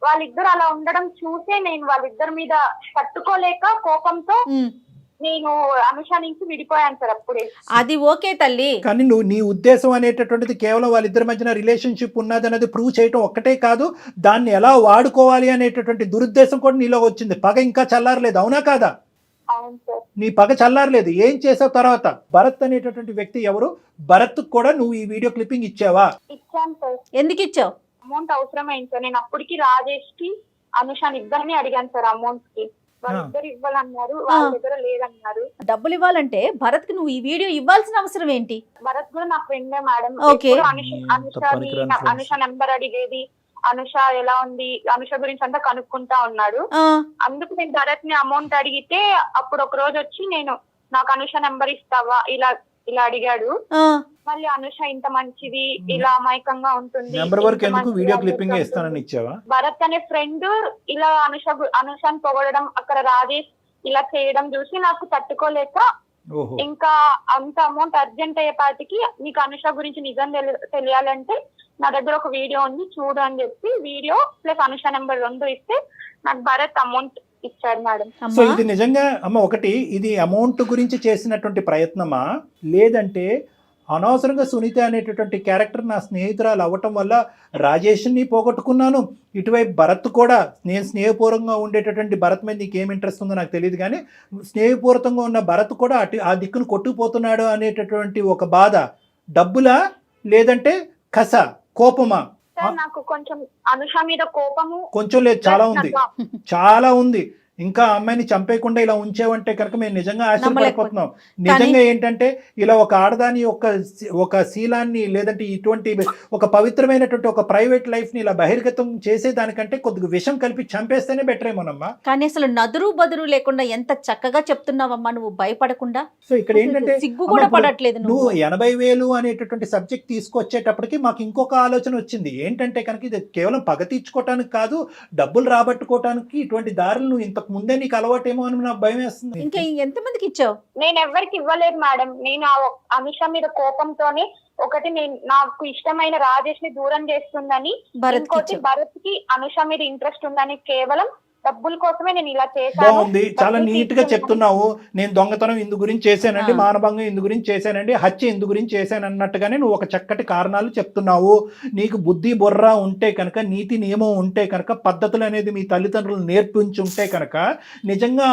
వాళ్ళిద్దరు అలా ఉండడం చూసే నేను వాళ్ళిద్దరి మీద తట్టుకోలేక కోపంతో నేను అనుష నుంచి విడిపోయాను సార్ అప్పుడే. అది ఓకే తల్లి, కానీ నువ్వు నీ ఉద్దేశం అనేటటువంటిది కేవలం వాళ్ళిద్దరి మధ్యన రిలేషన్షిప్ ఉన్నది అనేది ప్రూవ్ చేయటం ఒక్కటే కాదు, దాన్ని ఎలా వాడుకోవాలి అనేటటువంటి దురుద్దేశం కూడా నీలో వచ్చింది. పగ ఇంకా చల్లారలేదు, అవునా కాదా? అవును సార్. నీ పగ చల్లారలేదు. ఏం చేసావు తర్వాత? భరత్ అనేటటువంటి వ్యక్తి ఎవరు? భరత్ కూడా నువ్వు ఈ వీడియో క్లిప్పింగ్ ఇచ్చావా? ఇచ్చాను సార్. ఎందుకు ఇచ్చావు? అమౌంట్ అవసరమైంది సార్. నేను అప్పటికి రాజేష్ కి అనుషాని ఇద్దరిని అడిగాను సార్ అమౌంట్ కి. వాళ్ళిద్దరు ఇవ్వాలన్నారు, వాళ్ళ దగ్గర లేదన్నారు. డబ్బులు ఇవ్వాలంటే భరత్ కి నువ్వు ఈ వీడియో ఇవ్వాల్సిన అవసరం ఏంటి? భరత్ కూడా నా ఫ్రెండే మేడం. Okay. అనుష నెంబర్ అడిగేది, అనుష ఎలా ఉంది, అనుష గురించి అంతా కనుక్కుంటా ఉన్నాడు. అందుకు నేను భరత్ ని అమౌంట్ అడిగితే అప్పుడు ఒక రోజు వచ్చి నాకు అనుష నెంబర్ ఇస్తావా ఇలా అడిగాడు. మళ్ళీ అనుష ఇంత మంచిది, ఇలా అమాయకంగా ఉంటుంది, నెంబర్ వరకు ఎందుకు వీడియో క్లిప్పింగ్ ఇస్తానని ఇచ్చావా? భరత్ అనే ఫ్రెండ్ ఇలా అనుషాని పొగడడం, అక్కడ రాజేష్ ఇలా చేయడం చూసి నాకు తట్టుకోలేక ఇంకా అంత అమౌంట్ అర్జెంట్ అయ్యేపాటికి నీకు అనుష గురించి నిజం తెలియాలంటే నా దగ్గర ఒక వీడియో ఉంది చూడు అని చెప్పి వీడియో ప్లస్ అనుష నెంబర్ 2 ఇస్తే నాకు భరత్ అమౌంట్ ఇచ్చాడు మేడం. సో ఇది నిజంగా అమ్మ ఒకటి, ఇది అమౌంట్ గురించి చేసినటువంటి ప్రయత్నమా, లేదంటే అనవసరంగా సునీత అనేటటువంటి క్యారెక్టర్ నా స్నేహితురాలు అవ్వటం వల్ల రాజేష్ని పోగొట్టుకున్నాను, ఇటువైపు భరత్ కూడా, నేను స్నేహపూర్వకంగా ఉండేటటువంటి భరత్ మీద నీకు ఏం ఇంట్రెస్ట్ ఉందో నాకు తెలియదు కానీ స్నేహపూర్వకంగా ఉన్న భరత్ కూడా ఆ దిక్కును కొట్టుకుపోతున్నాడు అనేటటువంటి ఒక బాధ, డబ్బులా లేదంటే కస, కోపమా? నాకు కొంచెం అనుష మీద కోపము కొంచెం లేదు, చాలా ఉంది. ఇంకా అమ్మాయిని చంపేయకుండా ఇలా ఉంచేవంటే కనుక మేము నిజంగా ఆశ్చర్యపడిపోతున్నాం. నిజంగా ఏంటంటే ఇలా ఒక ఆడదాని ఒక శీలాన్ని లేదంటే ఇటువంటి ఒక పవిత్రమైనటువంటి ఒక ప్రైవేట్ లైఫ్ ని ఇలా బహిర్గతం చేసేదానికంటే కొద్దిగా విషం కలిపి చంపేస్తేనే బెటర్ ఏమోనమ్మా. కానీ అసలు నదురు బదురు లేకుండా ఎంత చక్కగా చెప్తున్నావమ్మా నువ్వు, భయపడకుండా. సో ఇక్కడ ఏంటంటే సిగ్గు కూడా పడట్లేదు. నువ్వు 80,000 అనేటటువంటి సబ్జెక్ట్ తీసుకొచ్చేటప్పటికి మాకు ఇంకొక ఆలోచన వచ్చింది. ఏంటంటే కనుక ఇది కేవలం పగ తీర్చుకోవటానికి కాదు, డబ్బులు రాబట్టుకోవటానికి ఇటువంటి దారులు నువ్వు ఇంతకు ముందే నీకు అలవాటేమో అని నాకు భయం వేస్తుంది. ఇంకా ఎంతమందికి ఇచ్చావు? నేను ఎవరికి ఇవ్వలేదు మేడం. నేను అనుష మీద కోపంతోనే ఒకటి నాకు ఇష్టమైన రాజేష్ ని దూరం చేస్తుందని, ఇంకోటి భరత్ కి అనుష మీద ఇంట్రెస్ట్ ఉందని, కేవలం డబ్బుల కోసమే నేను ఇలా చేశాను. బాగుంది, చాలా నీట్ గా చెప్తున్నావు. నేను దొంగతనం ఇందు గురించి చేశానండి, మానభంగం ఇందు గురించి చేశానండి, హత్య ఇందు గురించి చేశాను అన్నట్టుగానే నువ్వు ఒక చక్కటి కారణాలు చెప్తున్నావు. నీకు బుద్ధి బొర్ర ఉంటే కనుక, నీతి నియమం ఉంటే కనుక, పద్ధతులు అనేది మీ తల్లిదండ్రులు నేర్పించుంటే కనుక, నిజంగా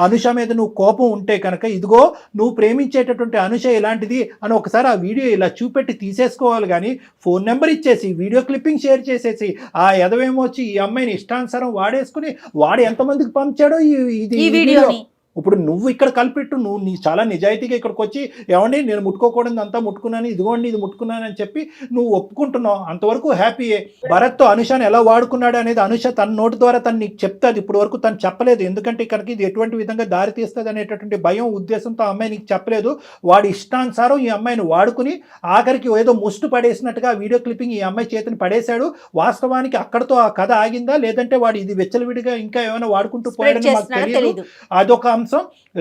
అనుష మీద నువ్వు కోపం ఉంటే కనుక, ఇదిగో నువ్వు ప్రేమించేటటువంటి అనుష ఇలాంటిది అని ఒకసారి ఆ వీడియో ఇలా చూపెట్టి తీసేసుకోవాలి. కానీ ఫోన్ నెంబర్ ఇచ్చేసి వీడియో క్లిప్పింగ్ షేర్ చేసేసి ఆ ఎదవేమో వచ్చి ఈ అమ్మాయిని ఇష్టానుసారం వాడేసుకుని వాడు ఎంతమందికి పంచాడో ఈ వీడియోని. ఇప్పుడు నువ్వు ఇక్కడ కలిపెట్టు, నువ్వు చాలా నిజాయితీగా ఇక్కడికి వచ్చి ఏమండి నేను ముట్టుకోకూడదు అంతా ముట్టుకున్నాను, ఇదిగోండి ఇది ముట్టుకున్నాను అని చెప్పి నువ్వు ఒప్పుకుంటున్నావు, అంతవరకు హ్యాపీయే. భరత్తో అనుషాని ఎలా వాడుకున్నాడు అనేది అనుష తన నోటి ద్వారా తను నీకు చెప్తాది. ఇప్పుడు వరకు తను చెప్పలేదు, ఎందుకంటే ఇక్కడికి ఇది ఎటువంటి విధంగా దారి తీస్తుంది అనేటటువంటి భయం ఉద్దేశంతో అమ్మాయి నీకు చెప్పలేదు. వాడి ఇష్టానుసారం ఈ అమ్మాయిని వాడుకుని ఆఖరికి ఏదో ముష్టి పడేసినట్టుగా వీడియో క్లిప్పింగ్ ఈ అమ్మాయి చేతిని పడేశాడు. వాస్తవానికి అక్కడతో ఆ కథ ఆగిందా, లేదంటే వాడు ఇది వెచ్చలవిడిగా ఇంకా ఏమైనా వాడుకుంటూ పోయాడని మాకు తెలియదు. అదొక అంశం.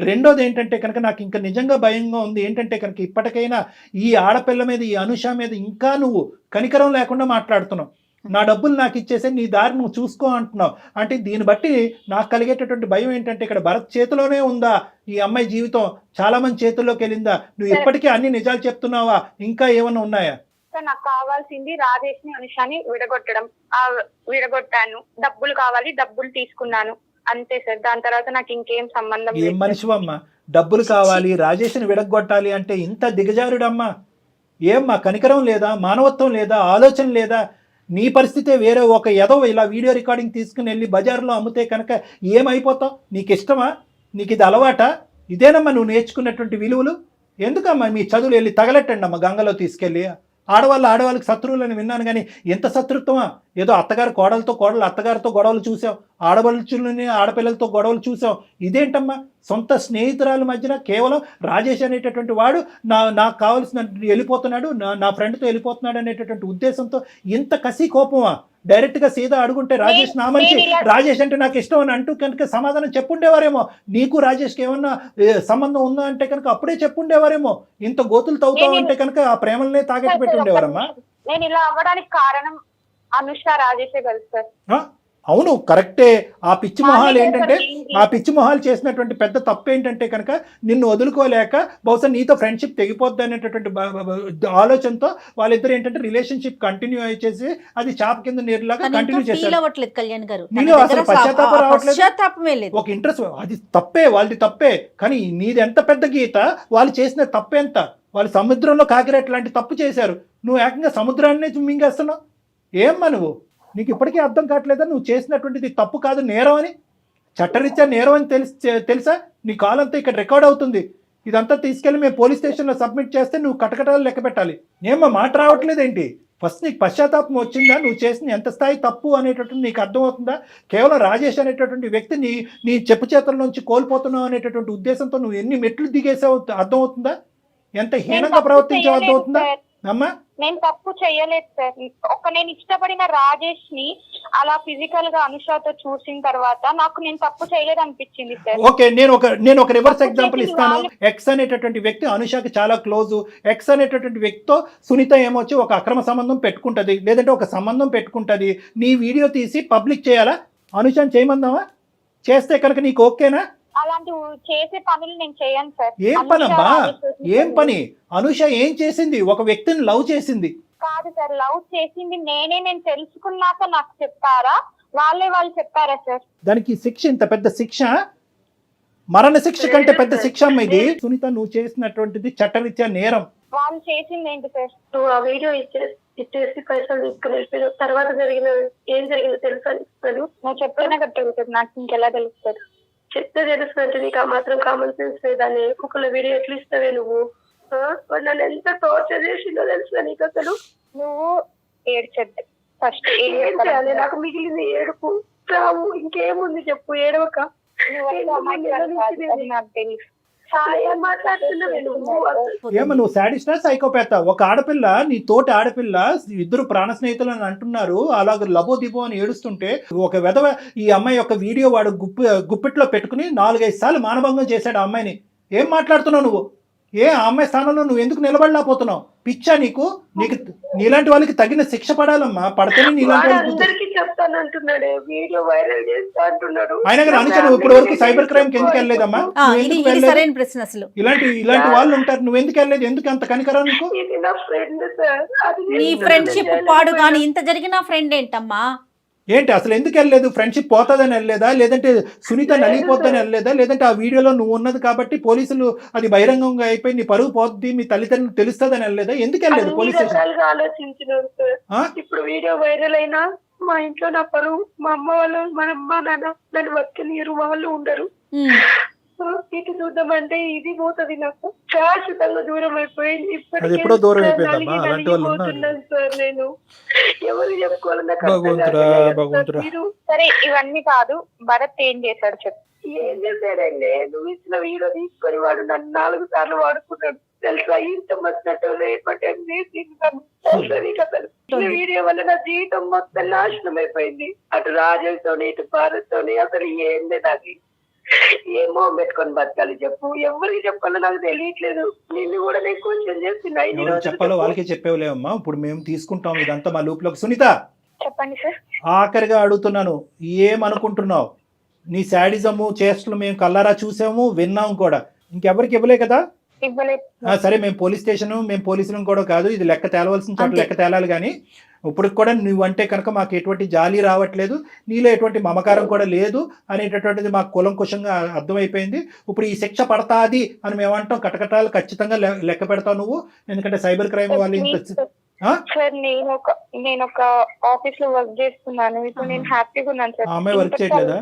రెండోది ఏంటంటే కనుక నాకు ఇంకా నిజంగా భయంగా ఉంది. ఏంటంటే కనుక ఇప్పటికైనా ఈ ఆడపిల్ల మీద, ఈ అనుష మీద ఇంకా నువ్వు కనికరం లేకుండా మాట్లాడుతున్నావు. నా డబ్బులు నాకు ఇచ్చేసే, నీ దారి నువ్వు చూసుకో అంటున్నావు. అంటే దీన్ని బట్టి నాకు కలిగేటటువంటి భయం ఏంటంటే ఇక్కడ భరత్ చేతిలోనే ఉందా ఈ అమ్మాయి జీవితం, చాలా మంది చేతుల్లోకి వెళ్ళిందా? నువ్వు ఇప్పటికీ అన్ని నిజాలు చెప్తున్నావా, ఇంకా ఏమైనా ఉన్నాయా? నాకు కావాల్సింది రాజేష్ ని అనుషాని విడగొట్టాను, డబ్బులు కావాలి, డబ్బులు తీసుకున్నాను, అంతే సార్. దాని తర్వాత నాకు ఇంకేం సంబంధం లేదు. ఏం మనిషివమ్మా, డబ్బులు కావాలి, రాజేష్ని విడగొట్టాలి అంటే ఇంత దిగజారుడమ్మా? ఏమ్మా కనికరం లేదా, మానవత్వం లేదా, ఆలోచన లేదా? నీ పరిస్థితే వేరే. ఒక ఎదవ ఇలా వీడియో రికార్డింగ్ తీసుకుని వెళ్ళి బజార్లో అమ్మితే కనుక ఏమైపోతావు? నీకు ఇష్టమా? నీకు ఇది అలవాటా? ఇదేనమ్మా నువ్వు నేర్చుకున్నటువంటి విలువలు? ఎందుకమ్మా మీ చదువులు వెళ్ళి తగలెట్టండి అమ్మ గంగలో తీసుకెళ్ళి. ఆడవాళ్ళకి శత్రువులని విన్నాను కానీ ఎంత శత్రుత్వమా? ఏదో అత్తగారు కోడలు అత్తగారితో గొడవలు చూసాం, ఆడపడుచులని ఆడపిల్లలతో గొడవలు చూసాం. ఇదేంటమ్మా సొంత స్నేహితురాల మధ్యన కేవలం రాజేష్ అనేటటువంటి వాడు నాకు కావాల్సిన వెళ్ళిపోతున్నాడు, నా ఫ్రెండ్తో వెళ్ళిపోతున్నాడు అనేటటువంటి ఉద్దేశంతో ఇంత కసి కోపమా? డైరెక్ట్గా సీదా అడుగుంటే రాజేష్ నా మనిషి, రాజేష్ అంటే నాకు ఇష్టం అని అంటూ కనుక సమాధానం చెప్పుండేవారేమో. నీకు రాజేష్కి ఏమన్నా సంబంధం ఉందా అంటే కనుక అప్పుడే చెప్పుండేవారేమో. ఇంత గోతులు తవ్వుతావు అంటే కనుక ఆ ప్రేమలనే తాగట్టు పెట్టి ఉండేవారమ్మా. నేను ఇలా అవ్వడానికి కారణం అనుష రాజేషే కదా సార్. అవును కరెక్టే. ఆ పిచ్చి మొహాలు ఏంటంటే, ఆ పిచ్చి మొహాలు చేసినటువంటి పెద్ద తప్పు ఏంటంటే కనుక నిన్ను వదులుకోలేక బహుశా నీతో ఫ్రెండ్షిప్ తెగిపోద్ది అనేటటువంటి ఆలోచనతో వాళ్ళిద్దరు ఏంటంటే రిలేషన్షిప్ కంటిన్యూ అయ్యేసి అది చాప కింద నీరులాగా కంటిన్యూ చేశారు. కళ్యాణ్ గారు నీలో అసలు పశ్చాత్తాపం రావట్లేదు. ఒక ఇంట్రెస్ట్, అది తప్పే, వాళ్ళది తప్పే. కానీ నీది ఎంత పెద్ద గీత, వాళ్ళు చేసిన తప్పేంత. వాళ్ళు సముద్రంలో కాకిరెట్ లాంటి తప్పు చేశారు, నువ్వు ఏకంగా సముద్రాన్నే మింగేస్తున్నావు. ఏమ్మా నువ్వు, నీకు ఇప్పటికీ అర్థం కావట్లేదా నువ్వు చేసినటువంటిది తప్పు కాదు, నేరం అని? చట్టరీత్యా నేరం అని తెలుసా? నీ కాల్ అంతా ఇక్కడ రికార్డ్ అవుతుంది. ఇదంతా తీసుకెళ్ళి మేము పోలీస్ స్టేషన్లో సబ్మిట్ చేస్తే నువ్వు కటకటాలు లెక్క పెట్టాలి. ఏమో మాట రావట్లేదేంటి? ఫస్ట్ నీకు పశ్చాత్తాపం వచ్చిందా? నువ్వు చేసిన ఎంత స్థాయి తప్పు అనేటటువంటి నీకు అర్థమవుతుందా? కేవలం రాజేష్ అనేటటువంటి వ్యక్తి నీ చెప్పు చేతుల నుంచి కోల్పోతున్నావు అనేటటువంటి ఉద్దేశంతో నువ్వు ఎన్ని మెట్లు దిగేసావు అర్థమవుతుందా? ఎంత హీనంగా ప్రవర్తించావు అర్థమవుతుందా అమ్మా? నేను తప్పు చేయలేదు సార్. నేను ఇష్టపడిన రాజేష్ ని అలా ఫిజికల్ గా అనుషాతో చూసిన తర్వాత నాకు నేను తప్పు చేయలేదు అనిపించింది సార్. ఓకే, నేను ఒక రివర్స్ ఎగ్జాంపుల్ ఇస్తాను. ఎక్స్ అనేటటువంటి వ్యక్తి అనుషాకి చాలా క్లోజ్. ఎక్స్ అనేటటువంటి వ్యక్తితో సునీత ఏమొచ్చి ఒక అక్రమ సంబంధం పెట్టుకుంటది, లేదంటే ఒక సంబంధం పెట్టుకుంటది. నీ వీడియో తీసి పబ్లిక్ చేయాలా? అనుషాని చేయమందామా? చేస్తే కనుక నీకు ఓకేనా? అలాంటి చేసే పనులు నేను చేయను సార్. ఏం పనమ్మా? ఏం పని? అనుష ఏం చేసింది? ఒక వ్యక్తిని లవ్ చేసింది కాదు సార్, లవ్ చేసింది నేను తెలుసుకున్నాక నాకు చెప్పారా, వాళ్ళు చెప్పారా సార్? దానికి శిక్ష ఇంత పెద్ద శిక్ష, మరణ శిక్ష కంటే పెద్ద శిక్ష అమ్మ ఇది. సునీత, నువ్వు చేసినటువంటిది చట్టరీత్యా నేరం. వాళ్ళు చేసింది ఏంటి సార్? నువ్వు ఆ వీడియో ఇచ్చేసి పైసలు తీసుకుని వెళ్ళిపోయావు. తర్వాత ఏం జరిగిందో తెలుసా? నువ్వు చెప్తేనే కట్టగలుగుతుంది, నాకు ఇంకెలా తెలుస్తుంది? చెప్తే తెలుసుకుంటే నీకు ఆ మాత్రం కామన్ సెన్స్ లేదని ఒక్కొక్కళ్ళ వీడియో ఎట్లా ఇస్తావే నువ్వు? నన్ను ఎంత టార్చర్ చేసిందో తెలుసా నీకు? అసలు నువ్వు ఏడ్చద్దు ఫస్ట్. ఏం చేయాలి? నాకు మిగిలింది ఏడుపు. రావు, ఇంకేముంది చెప్పు, ఏడవక. నాకు తెలుసు. ఏమో నువ్వు సాడిస్టా సైకోపాతా? ఒక ఆడపిల్ల, నీ తోటి ఆడపిల్ల, ఇద్దరు ప్రాణ స్నేహితులు అని అంటున్నారు, అలాగ లబో దిబో అని ఏడుస్తుంటే ఒక వెధవ ఈ అమ్మాయి యొక్క వీడియో వాడు గుప్పిట్లో పెట్టుకుని 4-5 సార్లు మానభంగం చేశాడు ఆ అమ్మాయిని. ఏం మాట్లాడుతున్నావు నువ్వు? ఆ అమ్మాయి స్థానంలో నువ్వు ఎందుకు నిలబడలేకపోతున్నావు? పిచ్చా నీకు? నీలాంటి వాళ్ళకి తగిన శిక్ష పడాలమ్మా. పడితేనే నీలాంటి వాళ్ళకి చెప్తానంటున్నాడు, వీడియో వైరల్ చేస్తా అంటున్నాడు. అయినా కానీ అనుష, నువ్వు ఇప్పటి వరకు సైబర్ క్రైమ్ కి ఎందుకు వెళ్ళలేదమ్మా? సరైన ప్రశ్న. అసలు ఇలాంటి వాళ్ళు ఉంటారు, నువ్వు ఎందుకు వెళ్ళలేదు? ఎందుకు అంత కనికరం నీకు? నా ఫ్రెండ్ సార్. నీ ఫ్రెండ్షిప్ పాడు కానీ ఇంత జరిగిన ఫ్రెండ్ ఏంటమ్మా? ఏంటి అసలు ఎందుకు వెళ్ళలేదు? ఫ్రెండ్షిప్ పోతుందని వెళ్ళలేదా? లేదంటే సునీత నలిగిపోతుందని వెళ్ళలేదా? లేదంటే ఆ వీడియోలో నువ్వు ఉన్నది కాబట్టి పోలీసులు అది బహిరంగంగా అయిపోయి నీ పరువు పోతుంది, మీ తల్లిదండ్రులు తెలుస్తుందని వెళ్ళలేదా? ఎందుకు వెళ్ళలేదు పోలీస్ స్టేషన్? ఆలోచించినారు సార్. ఇప్పుడు వీడియో వైరల్ అయినా మా ఇంట్లో నా పరువు, మా అమ్మ వాళ్ళు, మా అమ్మ నాన్న నన్ను బతికనీరు, వాళ్ళు ఉండరు. ఇటు చూద్దామంటే ఇది పోతుంది, నాకు శాశ్వతంగా దూరం అయిపోయింది. ఇప్పటికే సార్ నేను ఎవరు చెప్పుకోవాలన్నా. సరే ఇవన్నీ కాదు, భరత్ ఏం చేశాడు చెప్పు. ఏం చేశాడండి? నువ్వు ఇచ్చిన వీడియో తీసుకొని వాడు నన్ను 4 సార్లు వాడుకున్నాడు తెలుసా? ఇంత వచ్చినట్టు వీడియో వల్ల నా జీవితం మొత్తం నాశనం అయిపోయింది. అటు రాజుతోని ఇటు భారత్తోని అసలు ఏంది నాకు ఏమో పెట్టుకొని బతకాలి చెప్పు. ఎవరికి చెప్పాలో నాకు తెలియట్లేదు. నిన్ను కూడా నేను క్వశ్చన్ చేస్తున్నా. చెప్పాలో వాళ్ళకే చెప్పేవలేమమ్మా. ఇప్పుడు మేము తీసుకుంటాం ఇదంతా మా లూప్ లోకి. సునీత, చెప్పండి సార్. ఆఖరిగా అడుగుతున్నాను, ఏమనుకుంటున్నావు? నీ శాడిజము చేష్టలు మేము కల్లారా చూసాము, విన్నాము కూడా. ఇంకెవరికి ఇవ్వలే కదా? సరే, మేము పోలీస్ స్టేషన్, మేము పోలీసులం కూడా కాదు, ఇది లెక్క తేలవలసిన చోట లెక్క తేలాలి. కానీ ఇప్పుడు కూడా నువ్వంటే కనుక మాకు ఎటువంటి జాలి రావట్లేదు, నీలో ఎటువంటి మమకారం కూడా లేదు అనేటటువంటిది మాకు కులంకుశంగా అర్థమైపోయింది. ఇప్పుడు ఈ శిక్ష పడతాది అని మేము అంటాం, కటకటాలు ఖచ్చితంగా లెక్క పెడతావు నువ్వు. ఎందుకంటే సైబర్ క్రైమ్ వాళ్ళు ఇంత సార్ నేను ఒక ఆఫీస్ లో వర్క్ చేస్తున్నాను, ఇప్పుడు నేను హ్యాపీగా ఉన్నాను సార్. అమ్మాయి వర్క్ చేయట్లేదా?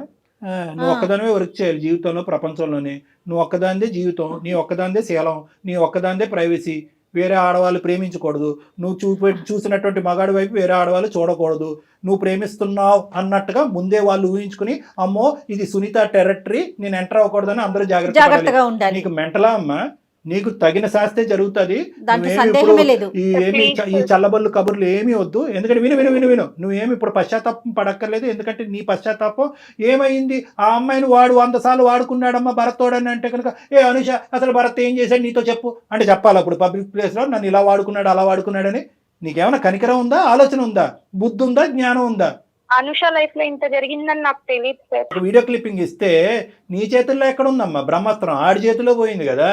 నువ్వు ఒక్కదానివే వర్క్ చేయాలి జీవితంలో, ప్రపంచంలోనే. నువ్వు ఒక్కదానిదే జీవితం, నీ ఒక్కదానిదే శీలం, నీ ఒక్కదానిదే ప్రైవసీ. వేరే ఆడవాళ్ళు ప్రేమించకూడదు, నువ్వు చూసినటువంటి మగాడి వైపు వేరే ఆడవాళ్ళు చూడకూడదు. నువ్వు ప్రేమిస్తున్నావు అన్నట్టుగా ముందే వాళ్ళు ఊహించుకుని, అమ్మో ఇది సునీత టెరిటరీ, నేను ఎంటర్ అవ్వకూడదని అందరూ జాగ్రత్తగా ఉండాలి. నీకు మెంటలా అమ్మా? నీకు తగిన శాస్తే జరుగుతుంది. ఈ చల్లబల్లు కబుర్లు ఏమీ వద్దు. ఎందుకంటే విను నువ్వేమి ఇప్పుడు పశ్చాత్తాపం పడక్కర్లేదు. ఎందుకంటే నీ పశ్చాత్తాపం ఏమైంది? ఆ అమ్మాయిని వాడు 100 సార్లు వాడుకున్నాడమ్మా భరత్తోడని అంటే కనుక, అనుష అసలు భరత్ ఏం చేశాడు నీతో చెప్పు అంటే చెప్పాలి. అప్పుడు పబ్లిక్ ప్లేస్ లో నన్ను ఇలా వాడుకున్నాడు అలా వాడుకున్నాడని నీకేమైనా కనికరం ఉందా? ఆలోచన ఉందా? బుద్ధి ఉందా? జ్ఞానం ఉందా? అనుష లైఫ్ లో ఇంత జరిగిందని నాకు తెలియదు సార్. వీడియో క్లిప్పింగ్ ఇస్తే నీ చేతుల్లో ఎక్కడ ఉందమ్మా? బ్రహ్మాస్త్రం ఆడి చేతిలో పోయింది కదా,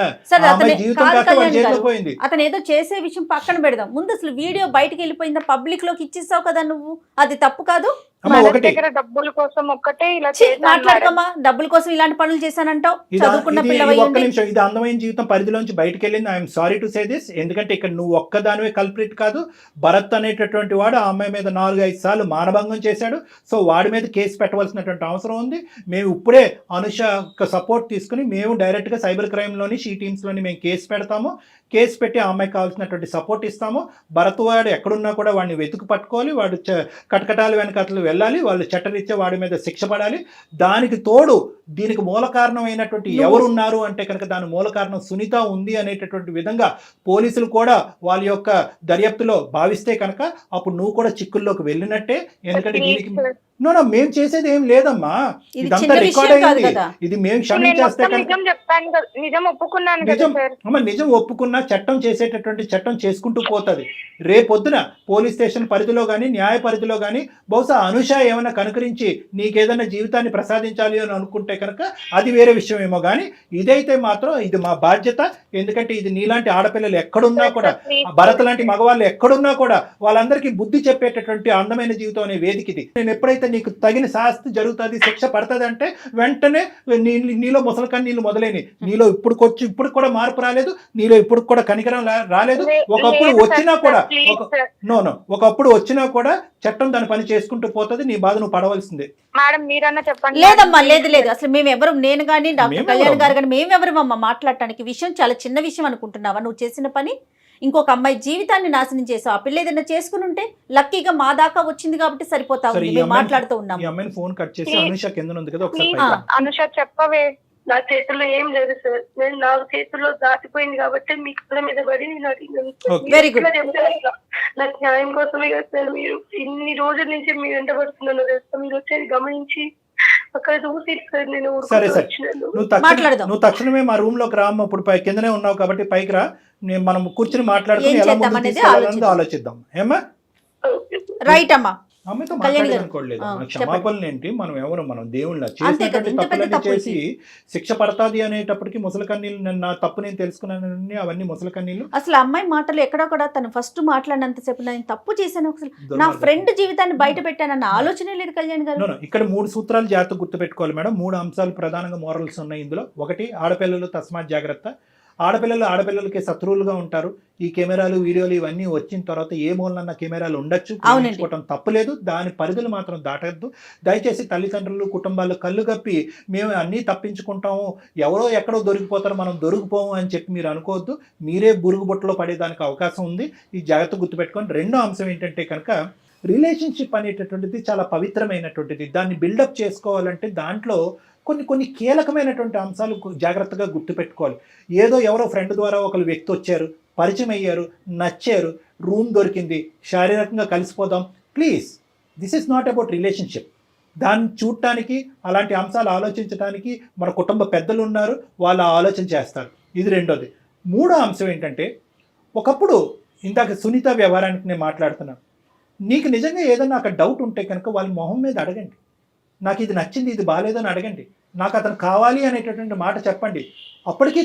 జీవితం కాస్త వాడి చేతిలో పోయింది. అతను ఏదో చేసే విషయం పక్కన పెడదాం, ముందు అసలు వీడియో బయటకు వెళ్ళిపోయిందా, పబ్లిక్ లోకి ఇచ్చేసావు కదా నువ్వు, అది తప్పు కాదు? అమ్మ మన ఒకటి దగ్గర డబ్బుల కోసం ఒక్కటే ఇలా ఛీ, చేశాను మేడం. మాట్లాడకమ్మా, డబ్బుల కోసం ఇలాంటి పనులు చేశానంటావు. చదువుకున్న ఒక్క పిల్లవయ్యండి. నిమిషం, ఇది అందమైన జీవితం పరిధిలోంచి బయటకు వెళ్ళింది. I'm sorry to say this. ఎందుకంటే ఇక్కడ నువ్వు ఒక్కదానివే కల్ప్రిట్ కాదు. భరత్ అనేటటువంటి వాడు ఆ అమ్మాయి మీద 4-5 సార్లు మానభంగం చేశాడు. సో వాడి మీద కేసు పెట్టవలసినటువంటి అవసరం ఉంది. మేము ఇప్పుడే అనుష సపోర్ట్ తీసుకుని మేము డైరెక్ట్గా సైబర్ క్రైమ్లోని షీ టీమ్స్లోని మేము కేసు పెడతాము. కేసు పెట్టి ఆ అమ్మాయికి కావాల్సినటువంటి సపోర్ట్ ఇస్తాము. భరత్ వాడు ఎక్కడున్నా కూడా వాడిని వెతుకు పట్టుకోవాలి. వాడు కటకటాలు వెనకతలు వెళ్ళాలి. వాళ్ళు చట్టరీత్యా వాడి మీద శిక్ష పడాలి. దానికి తోడు దీనికి మూల కారణమైనటువంటి ఎవరున్నారు అంటే కనుక దాని మూల కారణం సునీత ఉంది అనేటటువంటి విధంగా పోలీసులు కూడా వాళ్ళ యొక్క దర్యాప్తులో భావిస్తే కనుక అప్పుడు నువ్వు కూడా చిక్కుల్లోకి వెళ్ళినట్టే. ఎందుకంటే దీనికి మేము చేసేది ఏం లేదమ్మా, ఇది ఇదంతా చిన్న రికార్డ్ విషయం కాదు అయింది. కదా. ఇది మేము నేను క్షమించేస్తే మొత్తం కనుక నిజం చెప్తాను కదా, నిజం ఒప్పుకున్నాను కదా నిజం సార్. అమ్మ నిజం ఒప్పుకున్నా చట్టం చేసేటటువంటి చట్టం చేసుకుంటూ పోతుంది. రేపొద్దున పోలీస్ స్టేషన్ పరిధిలో కానీ న్యాయ పరిధిలో కానీ బహుశా అనుష ఏమైనా కనుకరించి నీకేదైనా జీవితాన్ని ప్రసాదించాలి అని అనుకుంటే కనుక అది వేరే విషయం ఏమో, కానీ ఇదైతే మాత్రం ఇది మా బాధ్యత. ఎందుకంటే ఇది నీలాంటి ఆడపిల్లలు ఎక్కడున్నా కూడా, భరత్ లాంటి మగవాళ్ళు ఎక్కడున్నా కూడా వాళ్ళందరికీ బుద్ధి చెప్పేటటువంటి అందమైన జీవితం అనే వేదిక ఇది. నేను ఎప్పుడైతే నీకు తగిన శాస్తి జరుగుతుంది, శిక్ష పడుతుంది అంటే వెంటనే నీలో ముసలికని నీళ్ళు మొదలైనవి. నీలో ఇప్పుడు కూడా మార్పు రాలేదు. నీలో ఇప్పుడు కూడా కనికరం రాలేదు. ఒకప్పుడు వచ్చినా కూడా ఒకప్పుడు వచ్చినా కూడా చట్టం దాని పని చేసుకుంటూ పోతుంది. నీ బాధ నువ్వు పడవలసిందే. మేడం మీరన్నా చెప్పండి. లేదమ్మా, లేదు అసలు మేము ఎవరు, నేను కానీ డాక్టర్ కళ్యాణ్ గారు కానీ మేమెవరమ్మా మాట్లాడటానికి. విషయం చాలా చిన్న విషయం అనుకుంటున్నావా? నువ్వు చేసిన పని ఇంకొక అమ్మాయి జీవితాన్ని నాశనం చేసావు. ఆ పిల్ల ఏదైనా చేసుకుని ఉంటే లక్కీగా మా దాకా వచ్చింది కాబట్టి సరిపోతా ఉంది. మేము మాట్లాడుతూ ఉన్నాం. ఈ అమ్మాయిని ఫోన్ కట్ చేసి అనుష కింద ఉంది కదా ఒకసారి ప్లీజ్ అనుష చెప్పవే. నా చేతుల్లో ఏం లేదు సార్. నేను నా చేతుల్లో దాటిపోయింది కాబట్టి మీ కళ్ళ మీద పడి నేను అడిగాను. Very good. నాకు న్యాయం కోసమే కదా సార్ మీరు ఇన్ని రోజుల నుంచి మీరు వెంట పడుతున్నాను తెలుసా. మీరు వచ్చేది గమనించి అక్కడ చూసి సార్ నేను సరే సరే వచ్చినాను. నువ్వు తక్షణమే మా రూమ్ లోకి రామ్మ. ఇప్పుడు కిందనే ఉన్నావు కాబట్టి పైకి రా. మనం కూర్చుని మాట్లాడుకుని ఏం ఎలా చేద్దాం ముందుకు అనేది తీసుకెళ్ళాలన్నది ఆలోచిద్దాం. ఏమా రైట్ అమ్మా. అమ్మతో కళ్యాణ్ గారు. మాట్లాడనుకోలేదు. మన చెప్పండి. క్షమాపణలు ఏంటి, మనం ఎవరు, మనం దేవుళ్ళ అంతే కదా, చేసినటువంటి ఇంత పెద్ద తప్పులన్నీ తప్పు చేసి శిక్ష పడతాది అనేటప్పటికి ముసలి కన్నీళ్ళు, నా తప్పు నేను తెలుసుకున్నానని అవన్నీ ముసలి కన్నీళ్ళు. అసలు అమ్మాయి మాటలు ఎక్కడో కూడా తను ఫస్ట్ మాట్లాడినంతసేపు నేను తప్పు చేశాను, అసలు నా ఫ్రెండ్ జీవితాన్ని బయట పెట్టానన్న ఆలోచనే లేదు కళ్యాణ్ గారు. ఇక్కడ 3 సూత్రాలు జాగ్రత్త గుర్తుపెట్టుకోవాలి మేడం. 3 అంశాలు ప్రధానంగా మోరల్స్ ఉన్నాయి ఇందులో. ఒకటి, ఆడపిల్లలు తస్మాత్ జాగ్రత్త. ఆడపిల్లలకి శత్రువులుగా ఉంటారు. ఈ కెమెరాలు వీడియోలు ఇవన్నీ వచ్చిన తర్వాత ఏ మూలనన్న కెమెరాలు ఉండొచ్చు, ప్రేమించుకోవటం తప్పులేదు. దాని పరిధులు మాత్రం దాటద్దు. దయచేసి తల్లిదండ్రులు, కుటుంబాలు కళ్ళు కప్పి మేము అన్నీ తప్పించుకుంటాము, ఎవరో ఎక్కడో దొరికిపోతారు, మనం దొరికిపోము అని చెప్పి మీరు అనుకోవద్దు. మీరే బురుగు బుట్టలో పడేదానికి అవకాశం ఉంది. ఈ జాగ్రత్త గుర్తుపెట్టుకొని. రెండో అంశం ఏంటంటే కనుక రిలేషన్షిప్ అనేటటువంటిది చాలా పవిత్రమైనటువంటిది. దాన్ని బిల్డప్ చేసుకోవాలంటే దాంట్లో కొన్ని కీలకమైనటువంటి అంశాలు జాగ్రత్తగా గుర్తుపెట్టుకోవాలి. ఏదో ఎవరో ఫ్రెండ్ ద్వారా ఒకరు వ్యక్తి వచ్చారు, పరిచయం అయ్యారు, నచ్చారు, రూమ్ దొరికింది, శారీరకంగా కలిసిపోదాం. Please, this is not about relationship. దాన్ని చూడటానికి, అలాంటి అంశాలు ఆలోచించడానికి మన కుటుంబ పెద్దలు ఉన్నారు, వాళ్ళు ఆలోచన చేస్తారు. ఇది రెండోది. మూడో అంశం ఏంటంటే, ఒకప్పుడు ఇందాక సునీత వ్యవహారానికి నేను మాట్లాడుతున్నాను. నీకు నిజంగా ఏదైనా అక్కడ డౌట్ ఉంటే కనుక వాళ్ళ మొహం మీద అడగండి. నాకు ఇది నచ్చింది, ఇది బాగాలేదని అడగండి. నాకు అతను కావాలి అనేటటువంటి మాట చెప్పండి. అప్పటికీ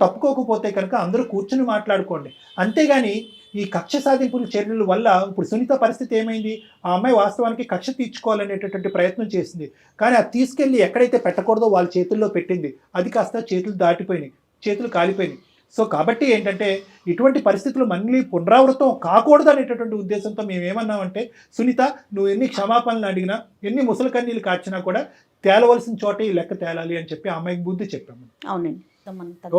తప్పుకోకపోతే కనుక అందరూ కూర్చుని మాట్లాడుకోండి. అంతేగాని ఈ కక్ష సాధింపుల చర్యల వల్ల ఇప్పుడు సునీత పరిస్థితి ఏమైంది? ఆ అమ్మాయి వాస్తవానికి కక్ష తీర్చుకోవాలనేటటువంటి ప్రయత్నం చేసింది. కానీ అది తీసుకెళ్ళి ఎక్కడైతే పెట్టకూడదో వాళ్ళ చేతుల్లో పెట్టింది. అది కాస్త చేతులు దాటిపోయినాయి, చేతులు కాలిపోయినాయి. సో కాబట్టి ఏంటంటే ఇటువంటి పరిస్థితులు మళ్ళీ పునరావృతం కాకూడదు అనేటటువంటి ఉద్దేశంతో మేము ఏమన్నామంటే, సునీత నువ్వు ఎన్ని క్షమాపణలు అడిగినా, ఎన్ని ముసలి కన్నీళ్ళు కాచినా కూడా తేలవలసిన చోటే ఈ లెక్క తేలాలి అని చెప్పి అమ్మాయికి బుద్ధి చెప్పాము. అవునండి.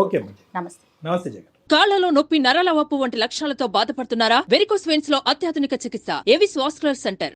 ఓకే నమస్తే. నమస్తే జగన్. కాళ్లలో నొప్పి, నరాల వాపు వంటి లక్షణాలతో బాధపడుతున్నారా? వెరికోస్ వెయిన్స్ లో అత్యాధునిక చికిత్స ఏవిస్ వాస్కులర్ సెంటర్.